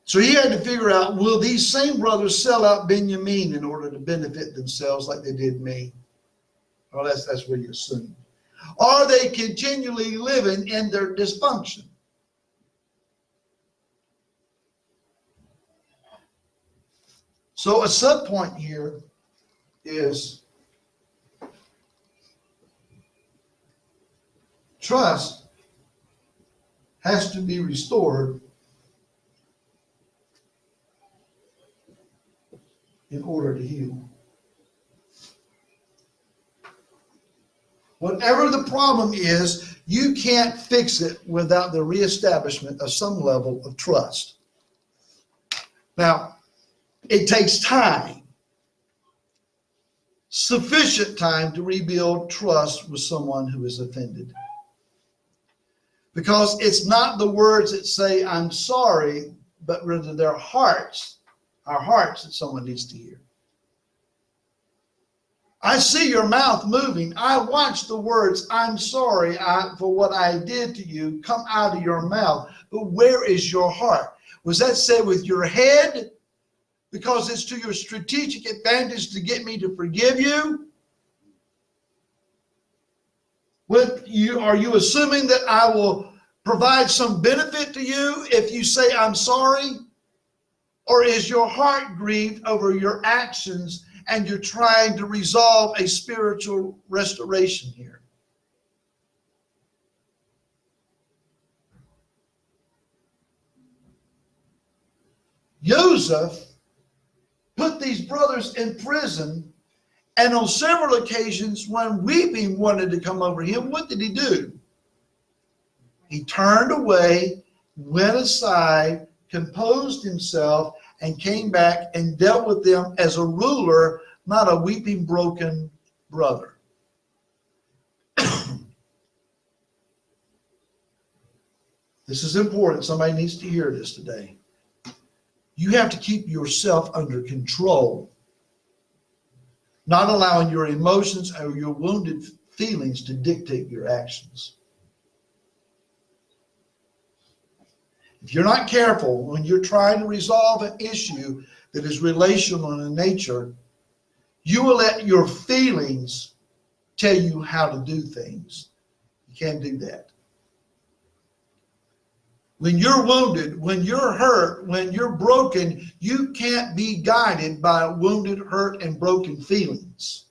So he had to figure out, will these same brothers sell out Benjamin in order to benefit themselves like they did me? Well, that's what he assumed. Are they continually living in their dysfunction? So a sub point here is trust has to be restored in order to heal. Whatever the problem is, you can't fix it without the reestablishment of some level of trust. Now, it takes time, sufficient time to rebuild trust with someone who is offended. Because it's not the words that say, I'm sorry, but rather their hearts, our hearts that someone needs to hear. I see your mouth moving. I watch the words, I'm sorry for what I did to you, come out of your mouth. But where is your heart? Was that said with your head? Because it's to your strategic advantage to get me to forgive you? Are you assuming that I will provide some benefit to you if you say I'm sorry? Or is your heart grieved over your actions and you're trying to resolve a spiritual restoration here? Joseph put these brothers in prison, and on several occasions when weeping wanted to come over him, what did he do? He turned away, went aside, composed himself, and came back and dealt with them as a ruler, not a weeping, broken brother. This is important. Somebody needs to hear this today. You have to keep yourself under control, not allowing your emotions or your wounded feelings to dictate your actions. If you're not careful when you're trying to resolve an issue that is relational in nature, you will let your feelings tell you how to do things. You can't do that. When you're wounded, when you're hurt, when you're broken, you can't be guided by wounded, hurt, and broken feelings.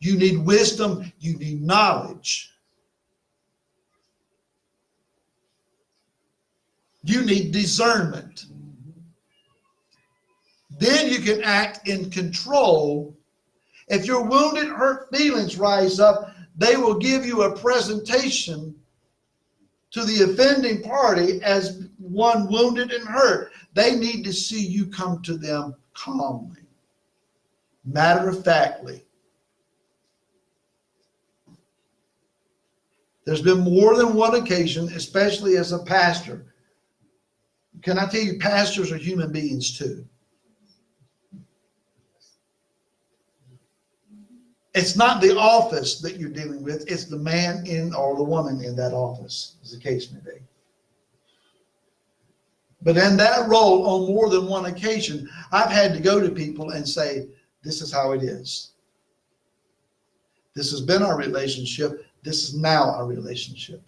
You need wisdom. You need knowledge. You need discernment. Then you can act in control. If your wounded, hurt feelings rise up, they will give you a presentation to the offending party as one wounded and hurt. They need to see you come to them calmly, matter-of-factly. There's been more than one occasion, especially as a pastor. Can I tell you, pastors are human beings too. It's not the office that you're dealing with, it's the man in or the woman in that office, as the case may be. But in that role, on more than one occasion, I've had to go to people and say, this is how it is. This has been our relationship. This is now our relationship.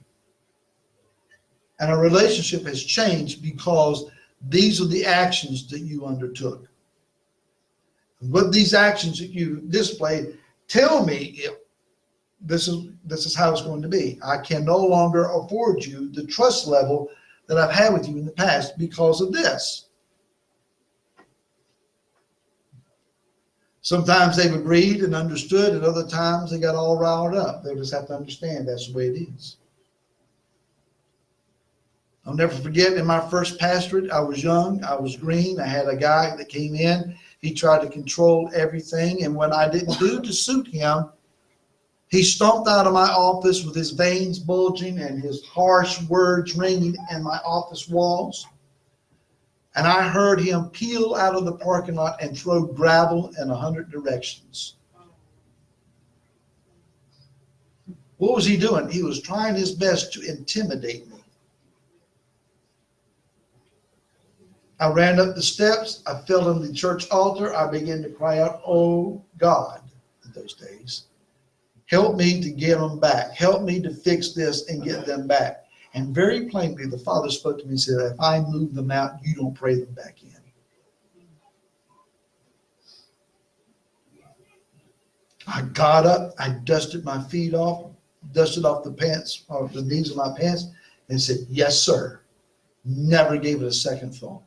And our relationship has changed because these are the actions that you undertook. What these actions that you displayed tell me if this is how it's going to be. I can no longer afford you the trust level that I've had with you in the past because of this. Sometimes they've agreed and understood, and other times they got all riled up. They just have to understand that's the way it is. I'll never forget in my first pastorate, I was young, I was green. I had a guy that came in. He tried to control everything. And when I didn't do to suit him, he stomped out of my office with his veins bulging and his harsh words ringing in my office walls. And I heard him peel out of the parking lot and throw gravel in 100 directions. What was he doing? He was trying his best to intimidate me. I ran up the steps. I fell on the church altar. I began to cry out, "Oh God," in those days. Help me to get them back. Help me to fix this and get them back. And very plainly, the Father spoke to me and said, if I move them out, you don't pray them back in. I got up. I dusted my feet off, dusted off the pants, or the knees of my pants, and said, yes, sir. Never gave it a second thought.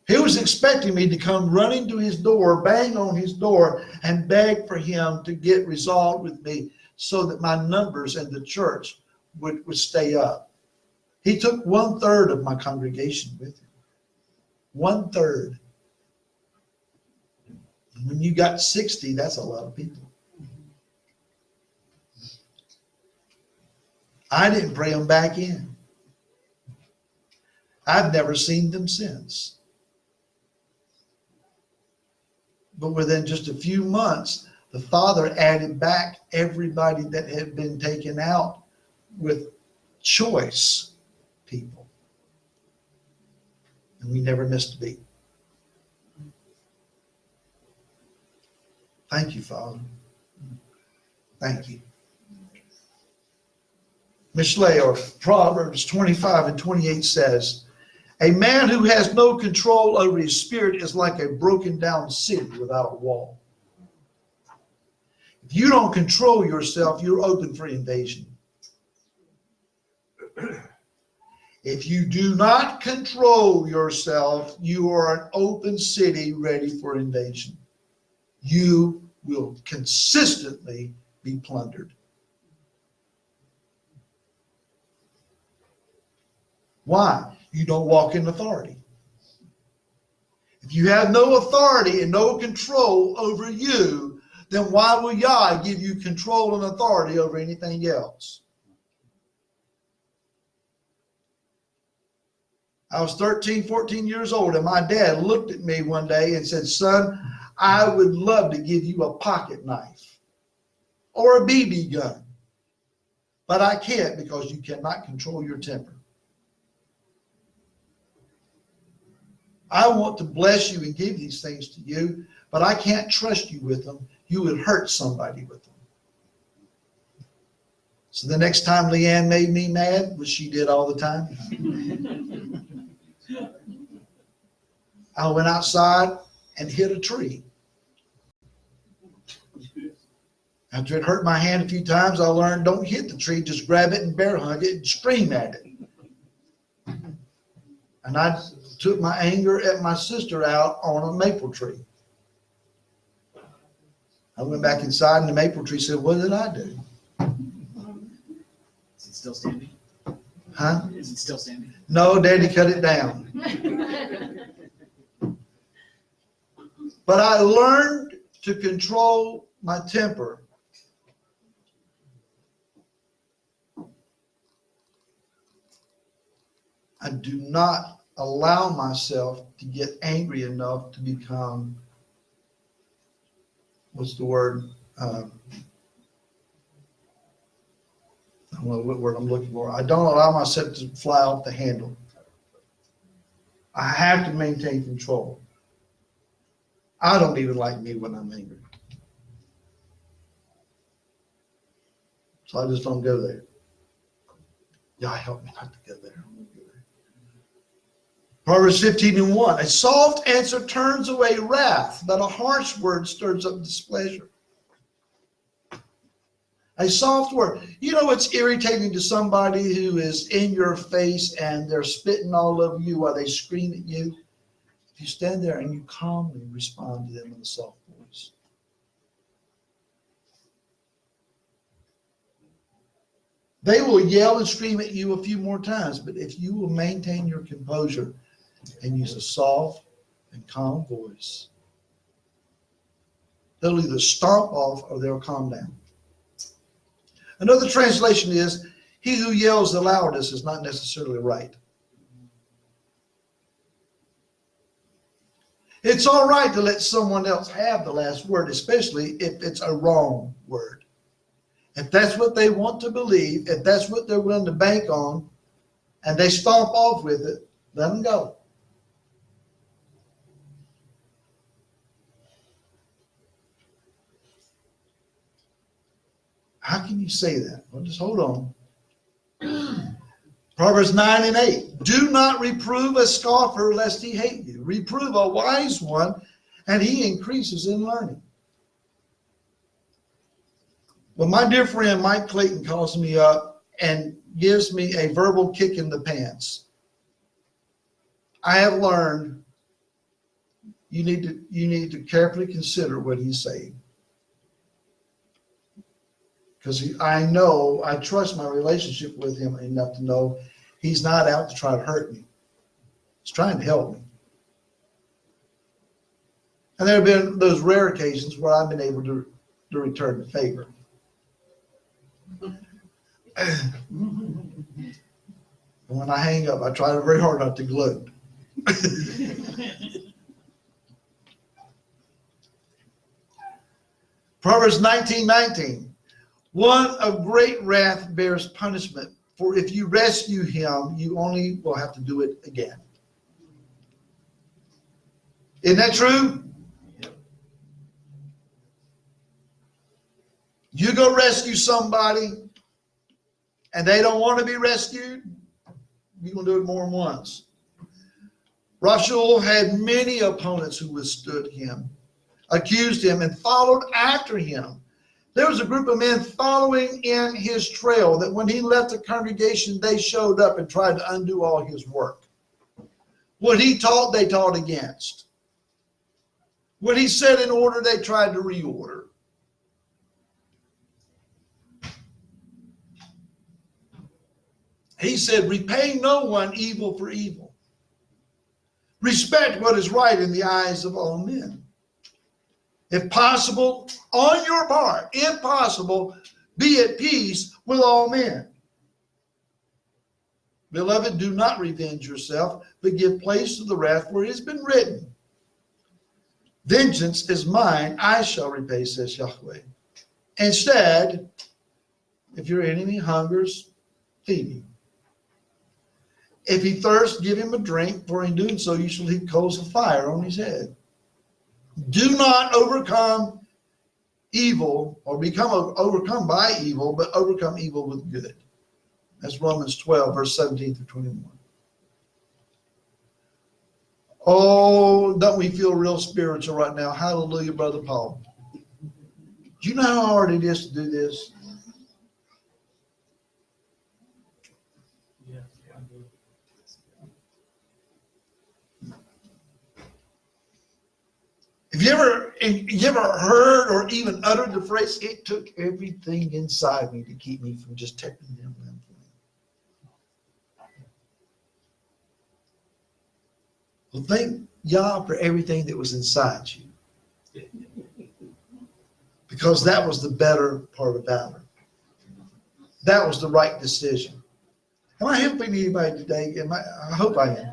He was expecting me to come running to his door, bang on his door, and beg for him to get resolved with me so that my numbers in the church would stay up. He took 1/3 of my congregation with him. 1/3. When you got 60, that's a lot of people. I didn't pray them back in. I've never seen them since. But within just a few months, the Father added back everybody that had been taken out with choice people. And we never missed a beat. Thank you, Father. Thank you. Mishle, or Proverbs 25:28 says, a man who has no control over his spirit is like a broken down city without a wall. If you don't control yourself, you're open for invasion. If you do not control yourself, you are an open city ready for invasion. You will consistently be plundered. Why? You don't walk in authority. If you have no authority and no control over you, then why will Yah give you control and authority over anything else? I was 13, 14 years old, and my dad looked at me one day and said, son, I would love to give you a pocket knife or a BB gun, but I can't because you cannot control your temper. I want to bless you and give these things to you, but I can't trust you with them. You would hurt somebody with them. So the next time Leanne made me mad, which she did all the time, I went outside and hit a tree. After it hurt my hand a few times, I learned don't hit the tree, just grab it and bear hug it and scream at it. And I took my anger at my sister out on a maple tree. I went back inside and the maple tree said, what did I do? Is it still standing? Huh? Is it still standing? No, Daddy cut it down. But I learned to control my temper. I do not allow myself to get angry enough to become, what's the word? I don't know what word I'm looking for. I don't allow myself to fly off the handle. I have to maintain control. I don't even like me when I'm angry. So I just don't go there. Yeah, help me not to go there. Proverbs 15:1, a soft answer turns away wrath, but a harsh word stirs up displeasure. A soft word. You know what's irritating to somebody who is in your face and they're spitting all over you while they scream at you? If you stand there and you calmly respond to them in a soft voice. They will yell and scream at you a few more times, but if you will maintain your composure and use a soft and calm voice, they'll either stomp off or they'll calm down. Another translation is, he who yells the loudest is not necessarily right. It's all right to let someone else have the last word, especially if it's a wrong word. If that's what they want to believe, if that's what they're willing to bank on, and they stomp off with it, let them go. How can you say that? Well, just hold on. Proverbs 9:8. Do not reprove a scoffer lest he hate you. Reprove a wise one, and he increases in learning. Well, my dear friend Mike Clayton calls me up and gives me a verbal kick in the pants. I have learned you need to carefully consider what he's saying. Because I trust my relationship with him enough to know he's not out to try to hurt me. He's trying to help me. And there have been those rare occasions where I've been able to return the favor. And when I hang up, I try very hard not to gloat. Proverbs 19:19. One of great wrath bears punishment, for if you rescue him, you only will have to do it again. Isn't that true? You go rescue somebody and they don't want to be rescued, you're going to do it more than once. Rachel had many opponents who withstood him, accused him, and followed after him. There was a group of men following in his trail that when he left the congregation, they showed up and tried to undo all his work. What he taught, they taught against. What he set in order, they tried to reorder. He said, repay no one evil for evil. Respect what is right in the eyes of all men. If possible, on your part, if possible, be at peace with all men. Beloved, do not revenge yourself, but give place to the wrath, for it has been written, vengeance is mine, I shall repay, says Yahweh. Instead, if your enemy hungers, feed him. If he thirsts, give him a drink, for in doing so you shall heap coals of fire on his head. Do not overcome evil or become overcome by evil, but overcome evil with good. That's Romans 12, verse 17 through 21. Oh, don't we feel real spiritual right now? Hallelujah, Brother Paul. Do you know how hard it is to do this? Have you ever heard or even uttered the phrase, it took everything inside me to keep me from just taking them down? Well, thank Yah for everything that was inside you. Because that was the better part about it. That was the right decision. Am I helping anybody today? I hope I am.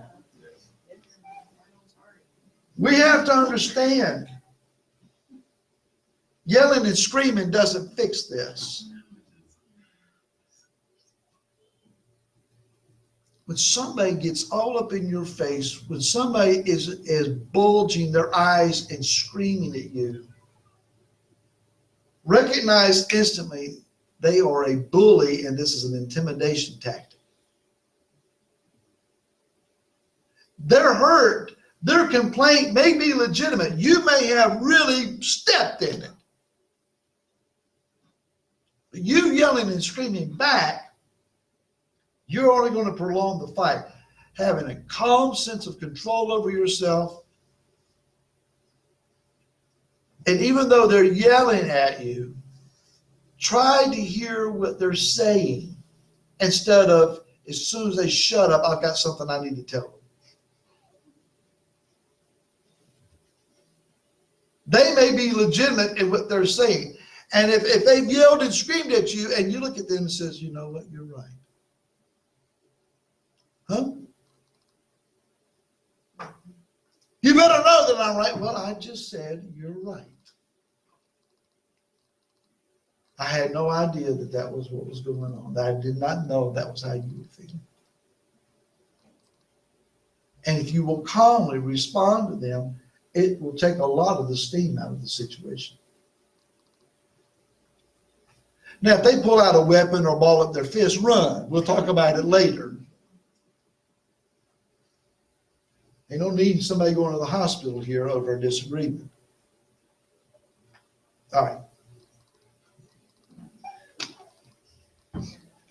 We have to understand, yelling and screaming doesn't fix this. When somebody gets all up in your face, when somebody is bulging their eyes and screaming at you, recognize instantly they are a bully and this is an intimidation tactic. They're hurt. Their complaint may be legitimate. You may have really stepped in it. But you yelling and screaming back, you're only going to prolong the fight. Having a calm sense of control over yourself. And even though they're yelling at you, try to hear what they're saying. instead of as soon as they shut up, I've got something I need to tell them. They may be legitimate in what they're saying. And if they've yelled and screamed at you and you look at them and says, you know what, you're right. Huh? You better know that I'm right. Well, I just said you're right. I had no idea that that was what was going on. I did not know that was how you were feeling. And if you will calmly respond to them, it will take a lot of the steam out of the situation. Now, if they pull out a weapon or ball up their fist, run. We'll talk about it later. Ain't no need somebody going to the hospital here over a disagreement. All right.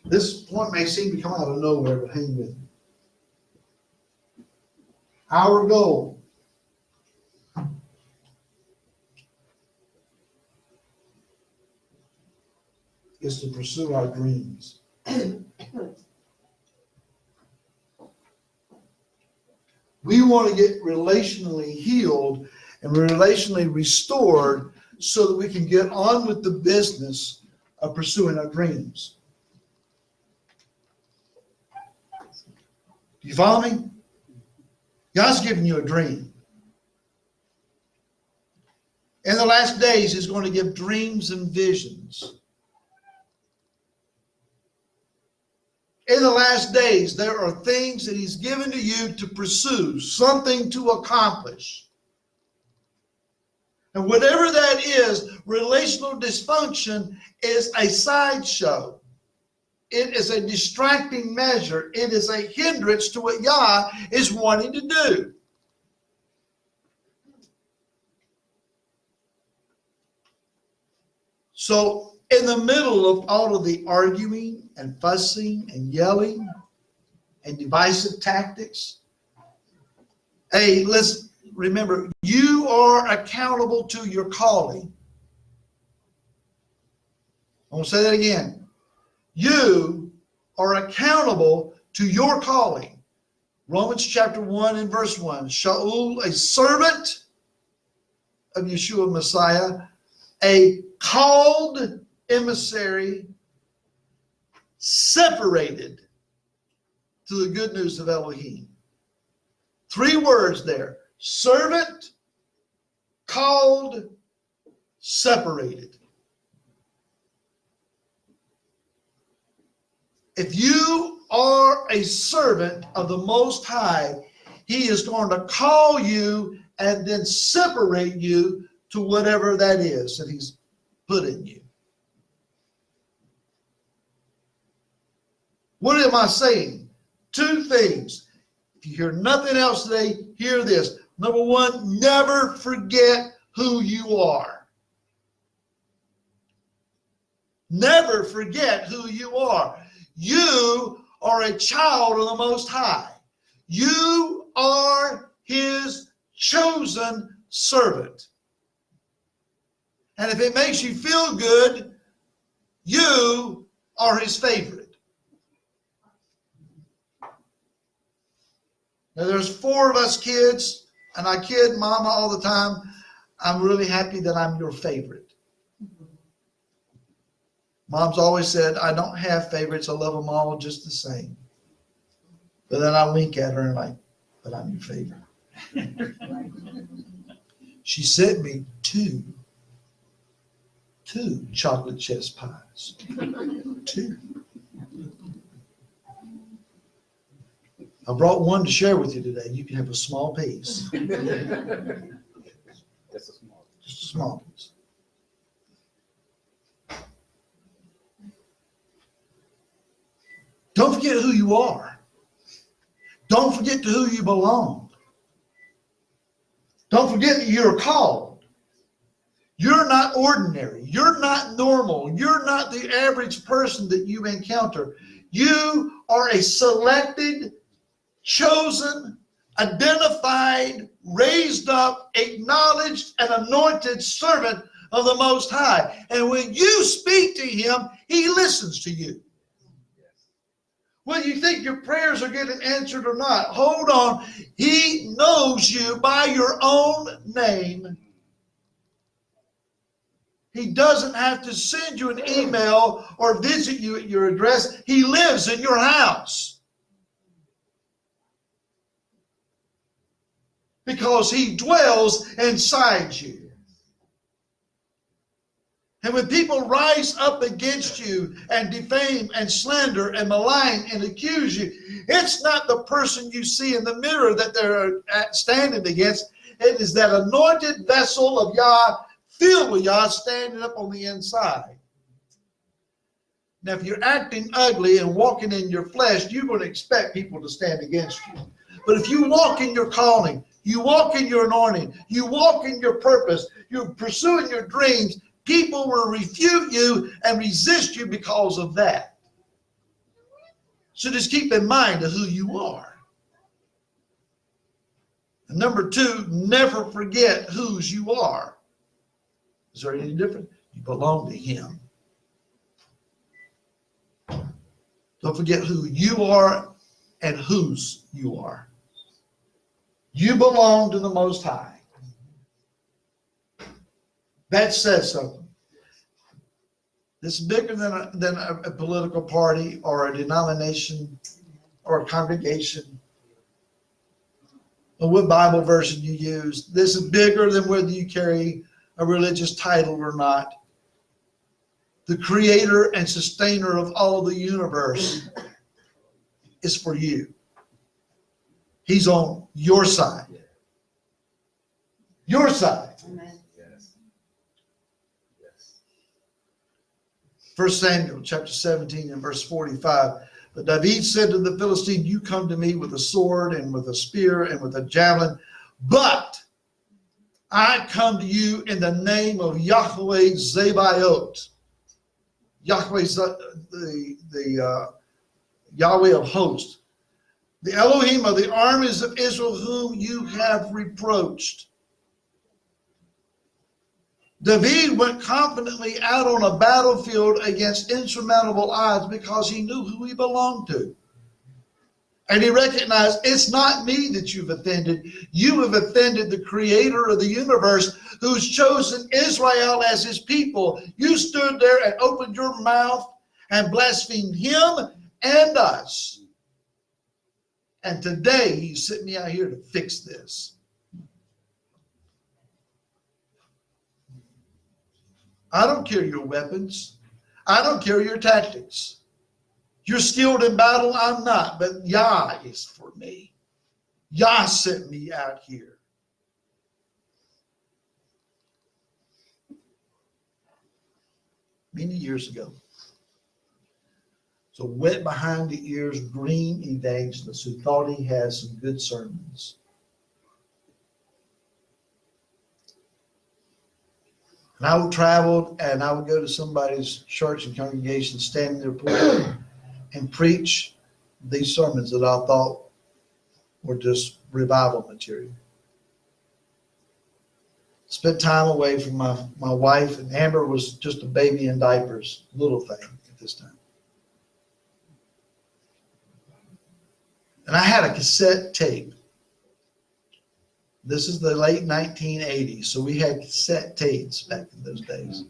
This point may seem to come out of nowhere, but hang with me. Our goal is to pursue our dreams. We want to get relationally healed and relationally restored so that we can get on with the business of pursuing our dreams. Do you follow me? God's giving you a dream. In the last days, He's going to give dreams and visions. In the last days, there are things that He's given to you to pursue, something to accomplish. And whatever that is, relational dysfunction is a sideshow. It is a distracting measure. It is a hindrance to what Yah is wanting to do. So, in the middle of all of the arguing and fussing and yelling and divisive tactics, hey, let's remember, you are accountable to your calling. I'm going to say that again. You are accountable to your calling. Romans chapter 1 and verse 1. Shaul, a servant of Yeshua Messiah, a called emissary, separated to the good news of Elohim. 3 words there. Servant, called, separated. If you are a servant of the Most High, He is going to call you and then separate you to whatever that is that He's put in you. What am I saying? 2 things. If you hear nothing else today, hear this. Number 1, never forget who you are. Never forget who you are. You are a child of the Most High. You are His chosen servant. And if it makes you feel good, you are His favorite. Now, there's 4 of us kids, and I kid Mama all the time. I'm really happy that I'm your favorite. Mom's always said, I don't have favorites. I love them all just the same. But then I wink at her and like, but I'm your favorite. She sent me two chocolate chess pies. 2. I brought one to share with you today. You can have a small piece. Just a small. Just a small piece. Don't forget who you are. Don't forget to who you belong. Don't forget that you're called. You're not ordinary. You're not normal. You're not the average person that you encounter. You are a selected, chosen, identified, raised up, acknowledged, and anointed servant of the Most High. And when you speak to Him, He listens to you. Whether you think your prayers are getting answered or not, hold on. He knows you by your own name. He doesn't have to send you an email or visit you at your address. He lives in your house. Because he dwells inside you. And when people rise up against you and defame and slander and malign and accuse you, it's not the person you see in the mirror that they're standing against. It is that anointed vessel of Yah, filled with Yah, standing up on the inside. Now, if you're acting ugly and walking in your flesh, you're going to expect people to stand against you. But if you walk in your calling, you walk in your anointing, you walk in your purpose, you're pursuing your dreams, people will refute you and resist you because of that. So just keep in mind of who you are. And number two, never forget whose you are. Is there any difference? You belong to him. Don't forget who you are and whose you are. You belong to the Most High. That says something. This is bigger than a political party or a denomination or a congregation or what Bible version you use. This is bigger than whether you carry a religious title or not. The creator and sustainer of all the universe is for you. He's on your side. Your side. Amen. 1 Samuel chapter 17 and verse 45. But David said to the Philistine, you come to me with a sword and with a spear and with a javelin, but I come to you in the name of Yahweh Zebaot. Yahweh, the Yahweh of hosts, the Elohim of the armies of Israel, whom you have reproached. David went confidently out on a battlefield against insurmountable odds because he knew who he belonged to. And he recognized, it's not me that you've offended. You have offended the creator of the universe who's chosen Israel as his people. You stood there and opened your mouth and blasphemed him and us. And today he sent me out here to fix this. I don't care your weapons. I don't care your tactics. You're skilled in battle, I'm not, but Yah is for me. Yah sent me out here. Many years ago. So wet behind the ears, green evangelist who thought he had some good sermons. And I would travel and I would go to somebody's church and congregation, stand in their pulpit and preach these sermons that I thought were just revival material. Spent time away from my wife, and Amber was just a baby in diapers, little thing at this time. And I had a cassette tape. This is the late 1980s, so we had cassette tapes back in those days.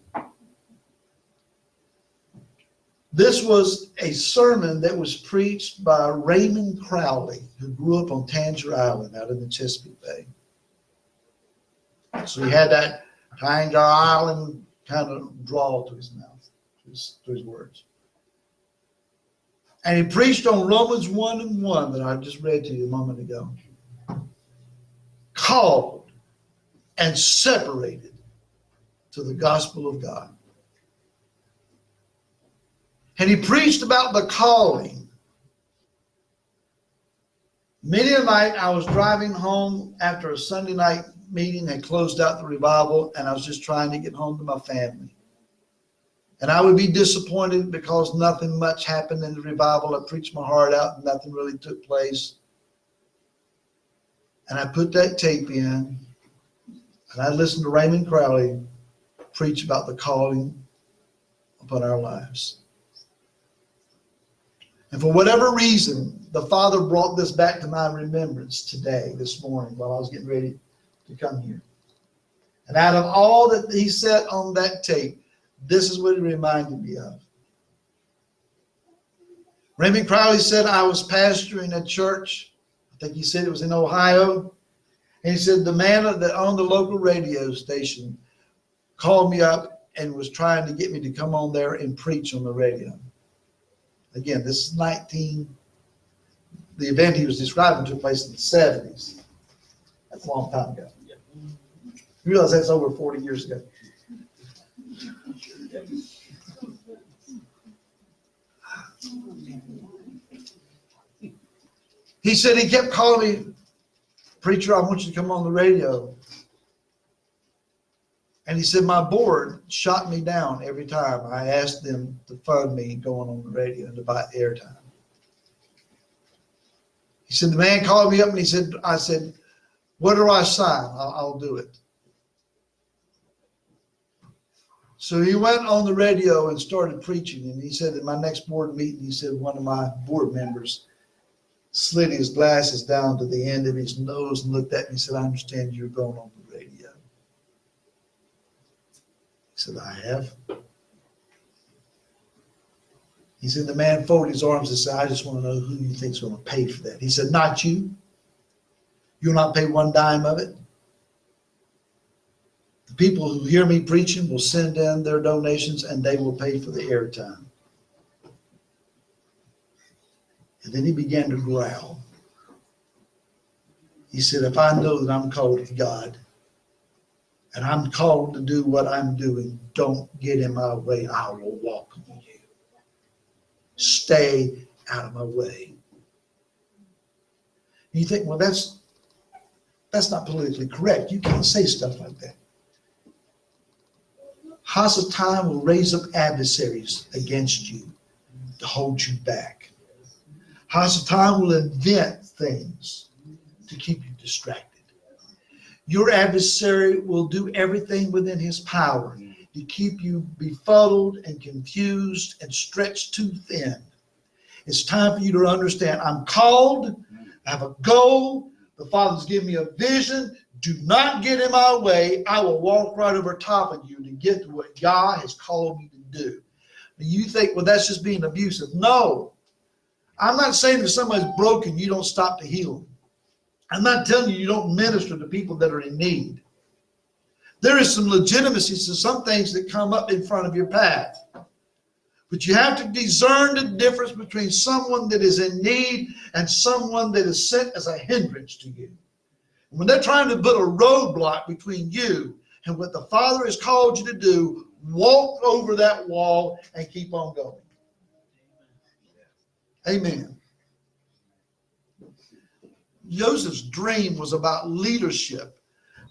This was a sermon that was preached by Raymond Crowley, who grew up on Tangier Island out in the Chesapeake Bay. So he had that Tangier Island kind of drawl to his mouth, to his words. And he preached on Romans 1:1 that I just read to you a moment ago. Called and separated to the gospel of God. And he preached about the calling. Many a night I was driving home after a Sunday night meeting had closed out the revival, and I was just trying to get home to my family. And I would be disappointed because nothing much happened in the revival. I preached my heart out and nothing really took place. And I put that tape in, and I listened to Raymond Crowley preach about the calling upon our lives. And for whatever reason, the Father brought this back to my remembrance today, this morning, while I was getting ready to come here. And out of all that he said on that tape, this is what it reminded me of. Raymond Crowley said, I was pastoring a church. I think he said it was in Ohio. And he said the man that owned the local radio station called me up and was trying to get me to come on there and preach on the radio. Again, this is the event he was describing took place in the 70s. That's a long time ago. You realize that's over 40 years ago. He said he kept calling me, preacher, I want you to come on the radio. And he said, my board shot me down every time I asked them to fund me going on the radio and to buy airtime. He said, the man called me up and I said, what do I sign? I'll do it. So he went on the radio and started preaching. And he said at my next board meeting, he said one of my board members slid his glasses down to the end of his nose and looked at me and said, I understand you're going on the radio. He said, I have. He said, the man folded his arms and said, I just want to know who you think is going to pay for that. He said, not you. You'll not pay one dime of it. The people who hear me preaching will send in their donations and they will pay for the airtime. And then he began to growl. He said, if I know that I'm called of God and I'm called to do what I'm doing, don't get in my way. I will walk on you. Stay out of my way. And you think, well, that's not politically correct. You can't say stuff like that. Hasatan will raise up adversaries against you to hold you back. Hasatan will invent things to keep you distracted. Your adversary will do everything within his power to keep you befuddled and confused and stretched too thin. It's time for you to understand, I'm called, I have a goal, the Father's given me a vision. Do not get in my way. I will walk right over top of you to get to what God has called me to do. And you think, well, that's just being abusive. No. I'm not saying if somebody's broken, you don't stop to heal them. I'm not telling you don't minister to people that are in need. There is some legitimacy to some things that come up in front of your path. But you have to discern the difference between someone that is in need and someone that is sent as a hindrance to you. When they're trying to put a roadblock between you and what the Father has called you to do, walk over that wall and keep on going. Amen. Joseph's dream was about leadership,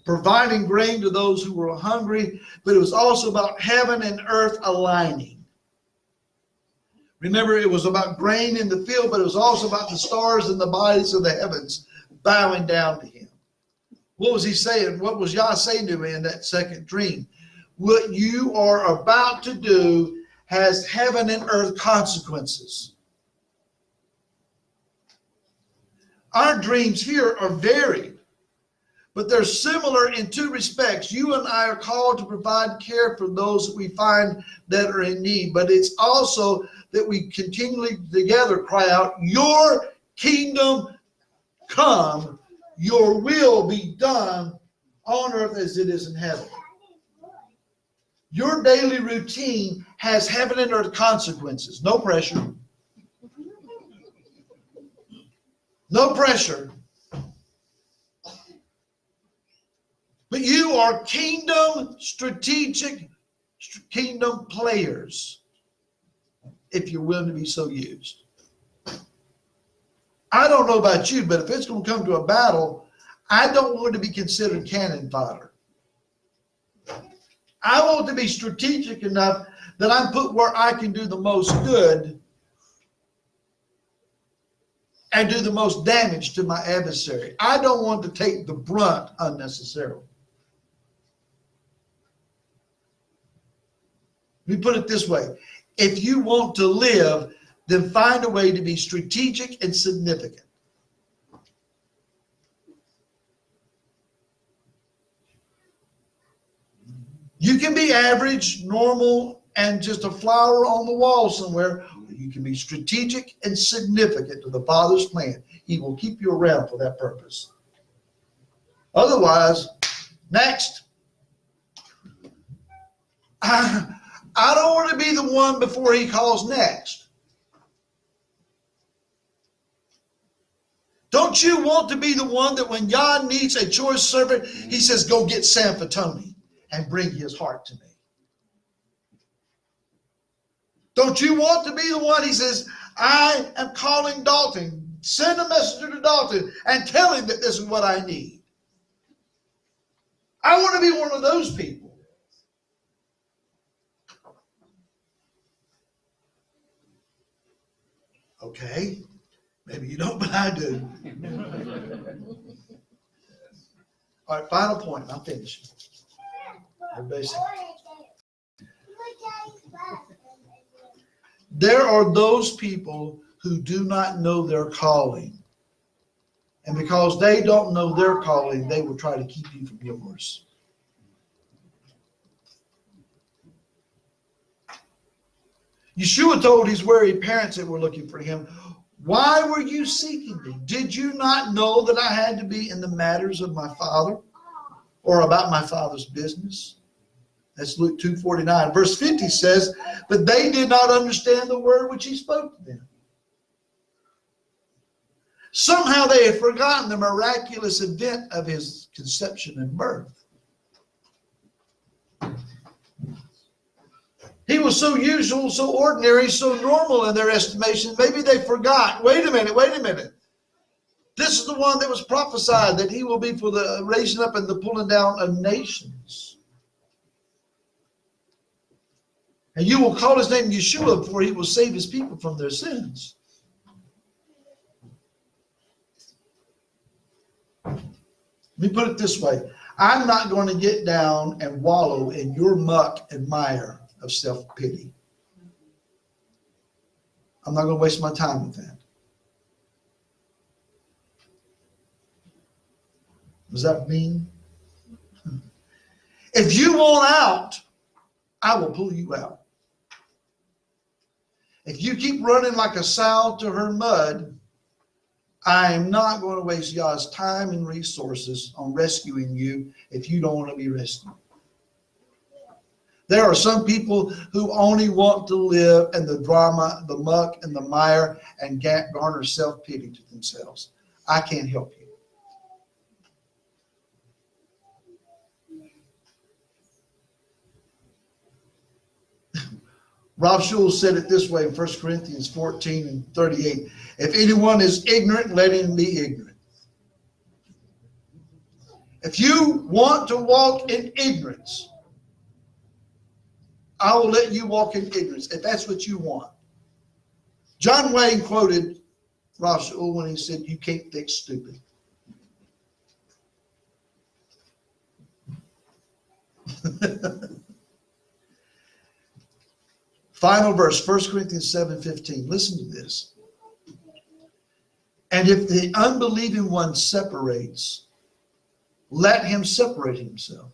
providing grain to those who were hungry, but it was also about heaven and earth aligning. Remember, it was about grain in the field, but it was also about the stars and the bodies of the heavens bowing down to him. What was he saying? What was Yah saying to me in that second dream? What you are about to do has heaven and earth consequences. Our dreams here are varied, but they're similar in two respects. You and I are called to provide care for those that we find that are in need, but it's also that we continually together cry out, your kingdom come, your will be done on earth as it is in heaven. Your daily routine has heaven and earth consequences. No pressure. No pressure. But you are kingdom strategic, kingdom players, if you're willing to be so used. I don't know about you, but if it's going to come to a battle, I don't want to be considered cannon fodder. I want to be strategic enough that I'm put where I can do the most good and do the most damage to my adversary. I don't want to take the brunt unnecessarily. Let me put it this way. If you want to live, then find a way to be strategic and significant. You can be average, normal, and just a flower on the wall somewhere. You can be strategic and significant to the Father's plan. He will keep you around for that purpose. Otherwise, next. I don't want to be the one before he calls next. Don't you want to be the one that when God needs a choice servant, he says, go get Sam Fatoni and bring his heart to me? Don't you want to be the one, he says, I am calling Dalton. Send a messenger to Dalton and tell him that this is what I need. I want to be one of those people. Okay, maybe you don't, but I do. All right, final point. I'm finishing. There are those people who do not know their calling. And because they don't know their calling, they will try to keep you from yours. Yeshua told his weary parents that were looking for him, why were you seeking me? Did you not know that I had to be in the matters of my Father, or about my Father's business? That's Luke 2:49. Verse 50 says, but they did not understand the word which he spoke to them. Somehow they had forgotten the miraculous event of his conception and birth. He was so usual, so ordinary, so normal in their estimation. Maybe they forgot. Wait a minute. This is the one that was prophesied that he will be for the raising up and the pulling down of nations. And you will call his name Yeshua, for he will save his people from their sins. Let me put it this way. I'm not going to get down and wallow in your muck and mire of self-pity. I'm not going to waste my time with that. Does that mean? If you want out, I will pull you out. If you keep running like a sow to her mud, I am not going to waste God's time and resources on rescuing you if you don't want to be rescued. There are some people who only want to live in the drama, the muck, and the mire, and garner self-pity to themselves. I can't help you. Rob Schull said it this way in 1 Corinthians 14:38. If anyone is ignorant, let him be ignorant. If you want to walk in ignorance, I will let you walk in ignorance, if that's what you want. John Wayne quoted Rob Schull when he said, you can't fix stupid. Final verse, 1 Corinthians 7:15. Listen to this. And if the unbelieving one separates, let him separate himself.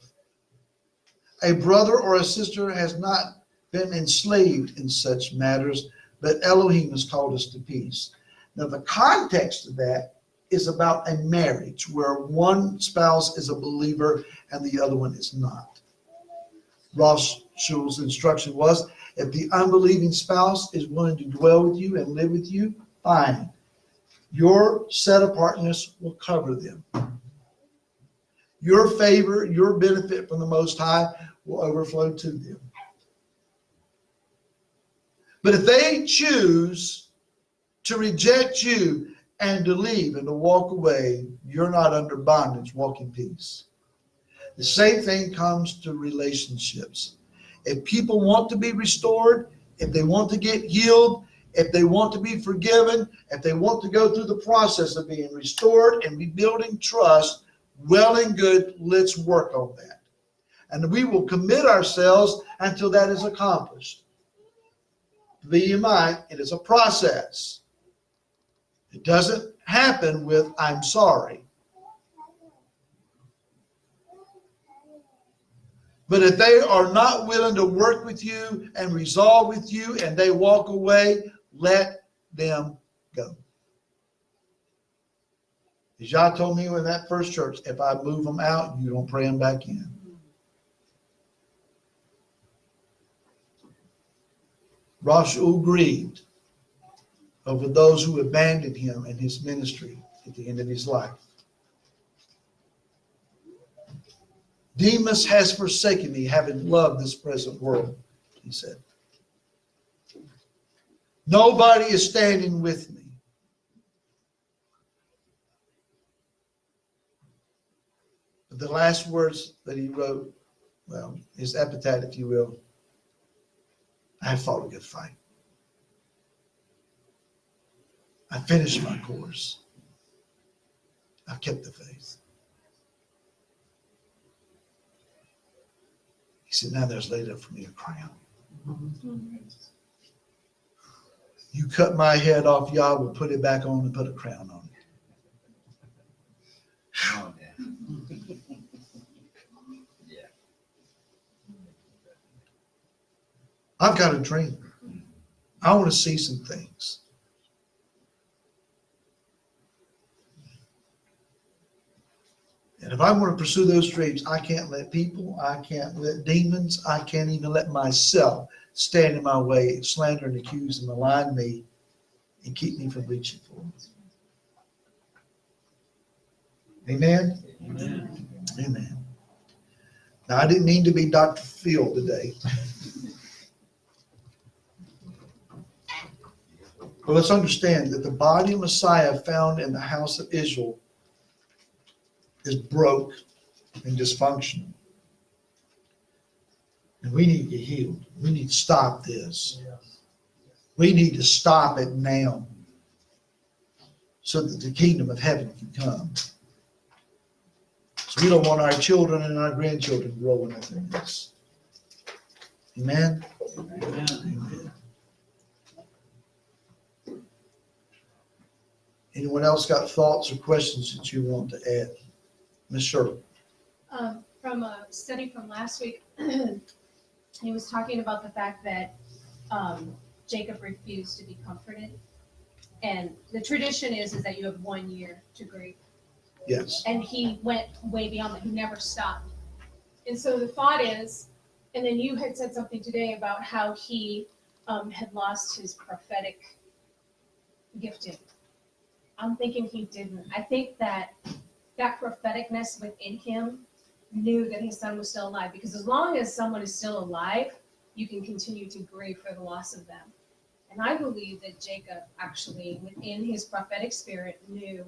A brother or a sister has not been enslaved in such matters, but Elohim has called us to peace. Now, the context of that is about a marriage where one spouse is a believer and the other one is not. Ross Schull's instruction was, if the unbelieving spouse is willing to dwell with you and live with you, fine. Your set apartness will cover them. Your favor, your benefit from the Most High will overflow to them. But if they choose to reject you and to leave and to walk away, you're not under bondage, walk in peace. The same thing comes to relationships. If people want to be restored, if they want to get healed, if they want to be forgiven, if they want to go through the process of being restored and rebuilding trust, well and good, let's work on that. And we will commit ourselves until that is accomplished. Believe you might, it is a process. It doesn't happen with "I'm sorry." But if they are not willing to work with you and resolve with you and they walk away, let them go. As y'all told me in that first church, if I move them out, you don't pray them back in. Rashul grieved over those who abandoned him and his ministry at the end of his life. Demas has forsaken me, having loved this present world, he said. Nobody is standing with me. But the last words that he wrote, well, his epitaph, if you will, I have fought a good fight. I finished my course. I've kept the faith. He said, now there's laid up for me a crown. You cut my head off, Yah will put it back on and put a crown on it. Yeah. I've got a dream. I want to see some things. And if I want to pursue those dreams, I can't let people, I can't let demons, I can't even let myself stand in my way, slander and accuse and malign me and keep me from reaching for it. Amen? Amen. Amen. Now, I didn't mean to be Dr. Phil today. But let's understand that the body of Messiah found in the house of Israel is broke and dysfunctional. And we need to get healed. We need to stop this. We need to stop it now so that the kingdom of heaven can come. So we don't want our children and our grandchildren growing up in this. Amen? Amen. Anyone else got thoughts or questions that you want to add? Ms. Shirley. From a study from last week, he was talking about the fact that Jacob refused to be comforted. And the tradition is that you have 1 year to grieve. Yes. And he went way beyond that. He never stopped. And so the thought is, and then you had said something today about how he had lost his prophetic gifting. I'm thinking he didn't. I think that propheticness within him knew that his son was still alive, because as long as someone is still alive, you can continue to grieve for the loss of them. And I believe that Jacob actually, within his prophetic spirit, knew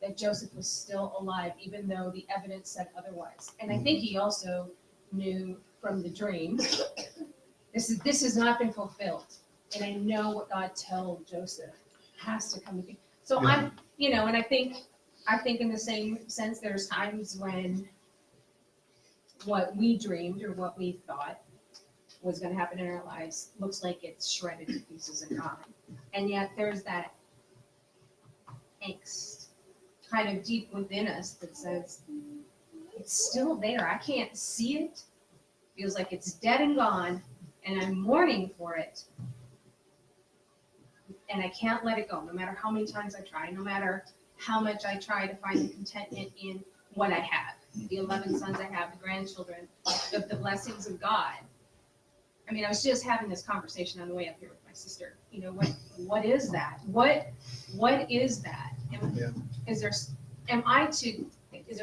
that Joseph was still alive, even though the evidence said otherwise. And I think he also knew from the dream, this has not been fulfilled. And I know what God told Joseph has to come again. So Yeah. And I think in the same sense, there's times when what we dreamed or what we thought was going to happen in our lives looks like it's shredded to pieces and gone. And yet there's that angst kind of deep within us that says, it's still there. I can't see it. Feels like it's dead and gone, and I'm mourning for it. And I can't let it go, no matter how many times I try, no matter how much I try to find the contentment in what I have, the 11 sons I have, the grandchildren, the blessings of God. I mean, I was just having this conversation on the way up here with my sister. You know, what is that? What is that? Yeah. Is there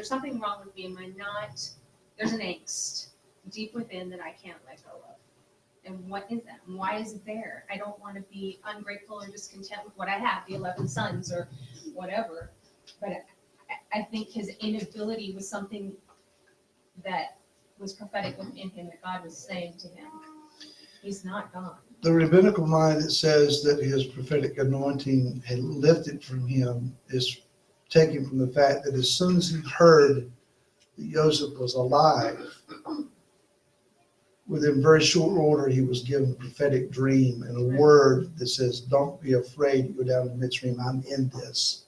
something wrong with me? Am I not? There's an angst deep within that I can't let go of. And what is that? And why is it there? I don't want to be ungrateful or discontent with what I have, the 11 sons or whatever. But I think his inability was something that was prophetic within him, that God was saying to him, he's not gone. The rabbinical mind that says that his prophetic anointing had lifted from him is taken from the fact that as soon as he heard that Joseph was alive, within very short order, he was given a prophetic dream and a word that says, don't be afraid to go down to Mitzrayim. I'm in this.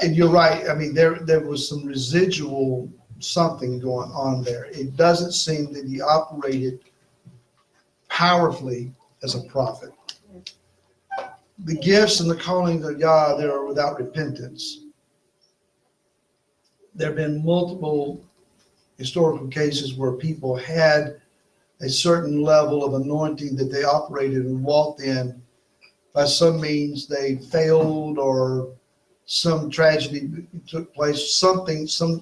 And you're right. I mean, there was some residual something going on there. It doesn't seem that he operated powerfully as a prophet. The gifts and the callings of Yah, they are without repentance. There have been multiple historical cases where people had a certain level of anointing that they operated and walked in. By some means they failed, or some tragedy took place, some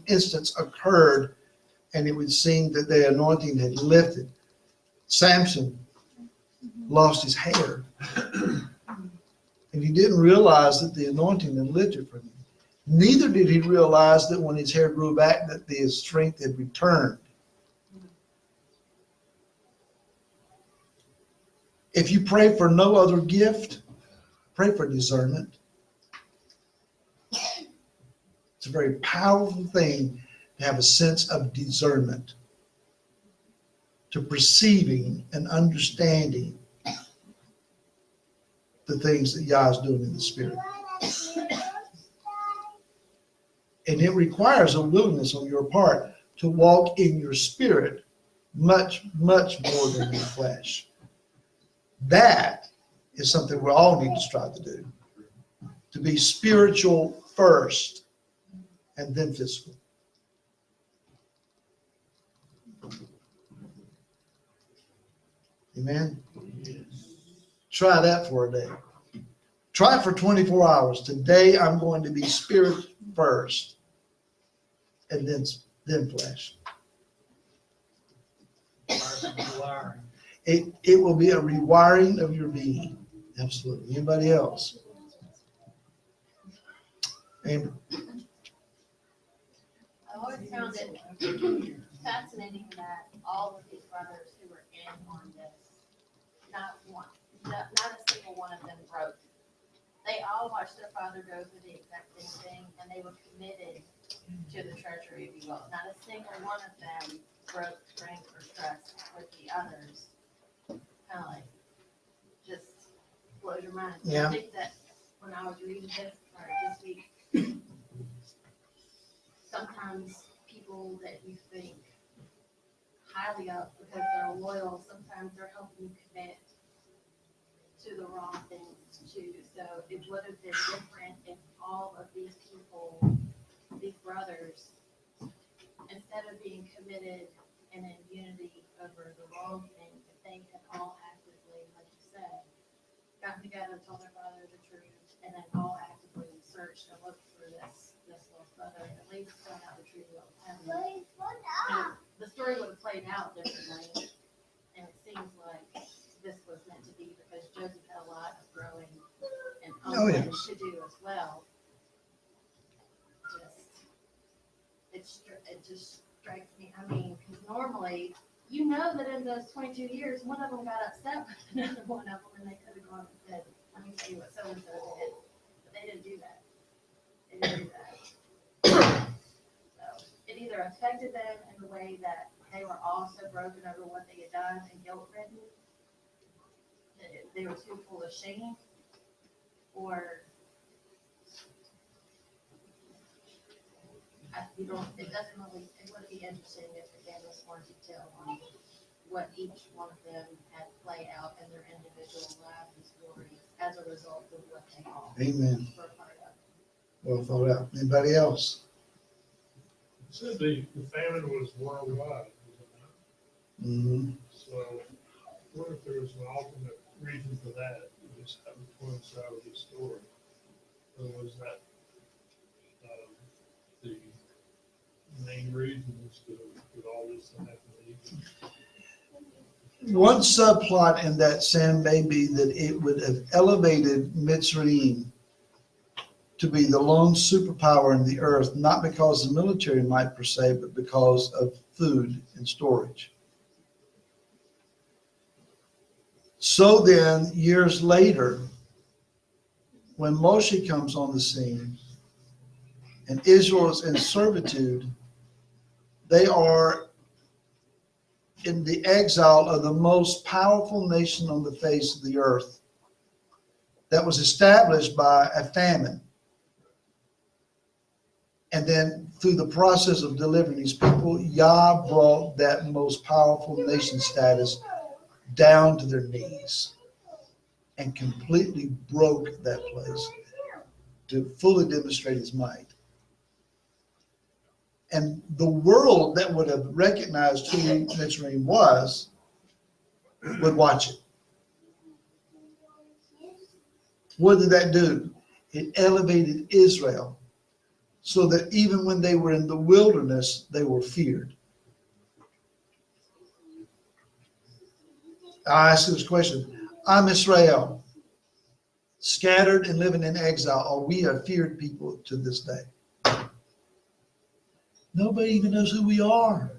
instance occurred, and it would seem that the anointing had lifted. Samson lost his hair, and he didn't realize that the anointing had lifted from him. Neither did he realize that when his hair grew back that his strength had returned. If you pray for no other gift, pray for discernment. It's a very powerful thing to have a sense of discernment, to perceiving and understanding the things that Yah is doing in the Spirit. And it requires a willingness on your part to walk in your spirit much, much more than your flesh. That is something we all need to strive to do. To be spiritual first and then physical. Amen? Try that for a day. Try it for 24 hours. Today I'm going to be spirit first and then flesh. It will be a rewiring of your being. Absolutely. Anybody else? Amber. I always found it fascinating that all of these brothers who were in on this, not a single one of them broke. They all watched their father go through the exact same thing, and they were committed to the treasury, if you will. Not a single one of them broke, drank, or trust with the others. Kind of like, just blows your mind. Yeah. I think that when I was reading this week, sometimes people that you think highly of because they're loyal, sometimes they're helping you commit to the wrong things too. So it would have been different if all of these people, these brothers, instead of being committed and in unity over the wrong thing, if they had all actively, like you said, gotten together and told their father the truth, and then all actively searched and looked for this lost brother, at least found out the truth of what was happening. And the story would have played out differently, and it seems like this was meant to be because Joseph had a lot of growing and unlearning to do as well. It just strikes me. I mean, because normally, you know that in those 22 years, one of them got upset with another one of them, and they could have gone and said, "Let me tell you what so and so did," but they didn't do that. They didn't do that. So it either affected them in the way that they were all so broken over what they had done and guilt-ridden, that they were too full of shame, or it would be interesting if it gave us more detail on what each one of them had played out in their individual lives and stories as a result of what they all were part of. Well thought out. Anybody else? Said the famine was worldwide, was it not? Mm-hmm. So what if there was an alternate reason for that? You just have to coincide with the story. Or was that the main reasons that all this happened in Egypt? One subplot in that, Sam, may be that it would have elevated Mitzrayim to be the lone superpower in the earth, not because of military might per se, but because of food and storage. So then, years later, when Moshe comes on the scene and Israel is in servitude, they are in the exile of the most powerful nation on the face of the earth that was established by a famine. And then through the process of delivering these people, Yah brought that most powerful nation status down to their knees and completely broke that place to fully demonstrate his might. And the world that would have recognized who Mitzrayim was would watch it. What did that do? It elevated Israel so that even when they were in the wilderness, they were feared. I ask this question. I'm Israel, scattered and living in exile. Are we a feared people to this day? Nobody even knows who we are.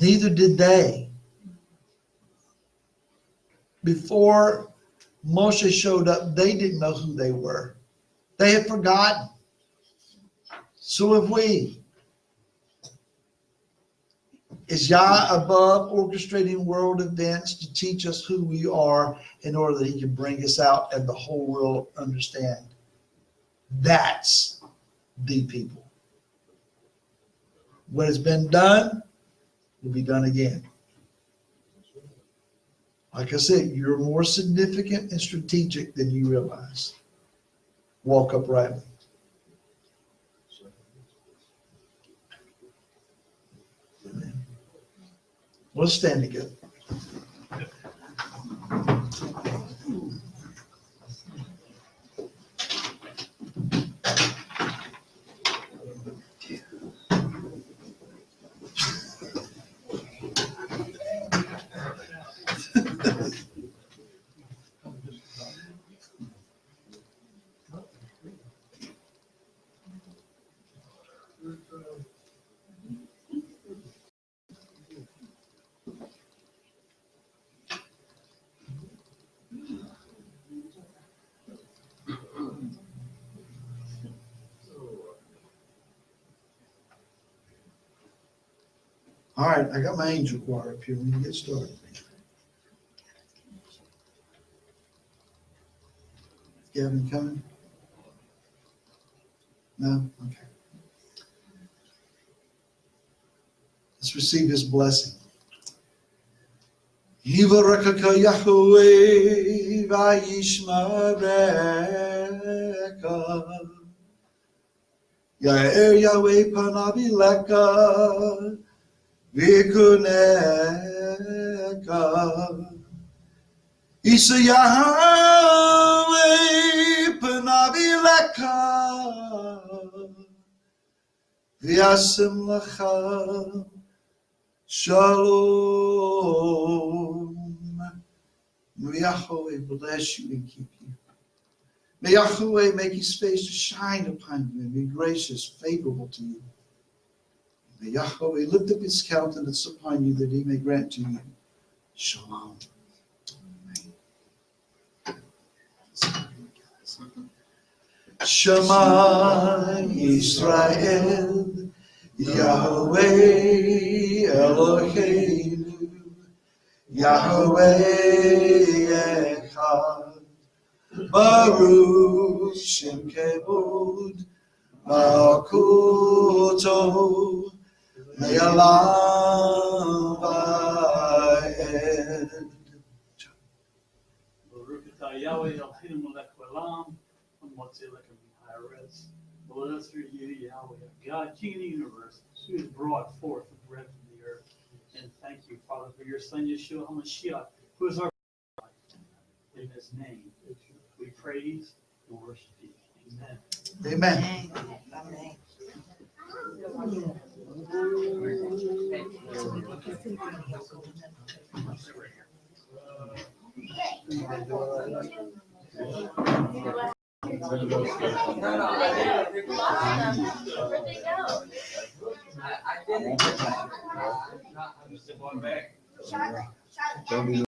Neither did they. Before Moshe showed up, they didn't know who they were. They had forgotten. So have we. Is Yah above orchestrating world events to teach us who we are in order that he can bring us out and the whole world understand? That's the people. What has been done will be done again. Like I said, you're more significant and strategic than you realize. Walk uprightly. Amen. Let's stand together. All right, I got my angel choir up here. We can get started. Gavin coming? No? Okay. Let's receive his blessing. Yivarakaka Yahweh vayishmareka. Ya'er Yahweh panavileka. Vikuneka Isa Yahweh Panavileka Vyasim Lacha Shalom. May Yahweh bless you and keep you. May Yahweh make his face to shine upon you and be gracious, favorable to you. May Yahweh lift up his countenance upon you that he may grant to you shalom. Shema Yisrael, Yahweh Eloheinu, Yahweh Echad, Baruch Shem Kevod, Malkuto. May Allah va'ed. Baruch atah Yahweh Eloheinu melech haolam, u'motzei lechem ha'aretz. Blessed are you, Yahweh, God, King of the universe, who has brought forth the bread from the earth. And thank you, Father, for your Son Yeshua HaMashiach, who is our God. In his name, we praise and worship you. Amen. Amen. Amen. Where'd they go?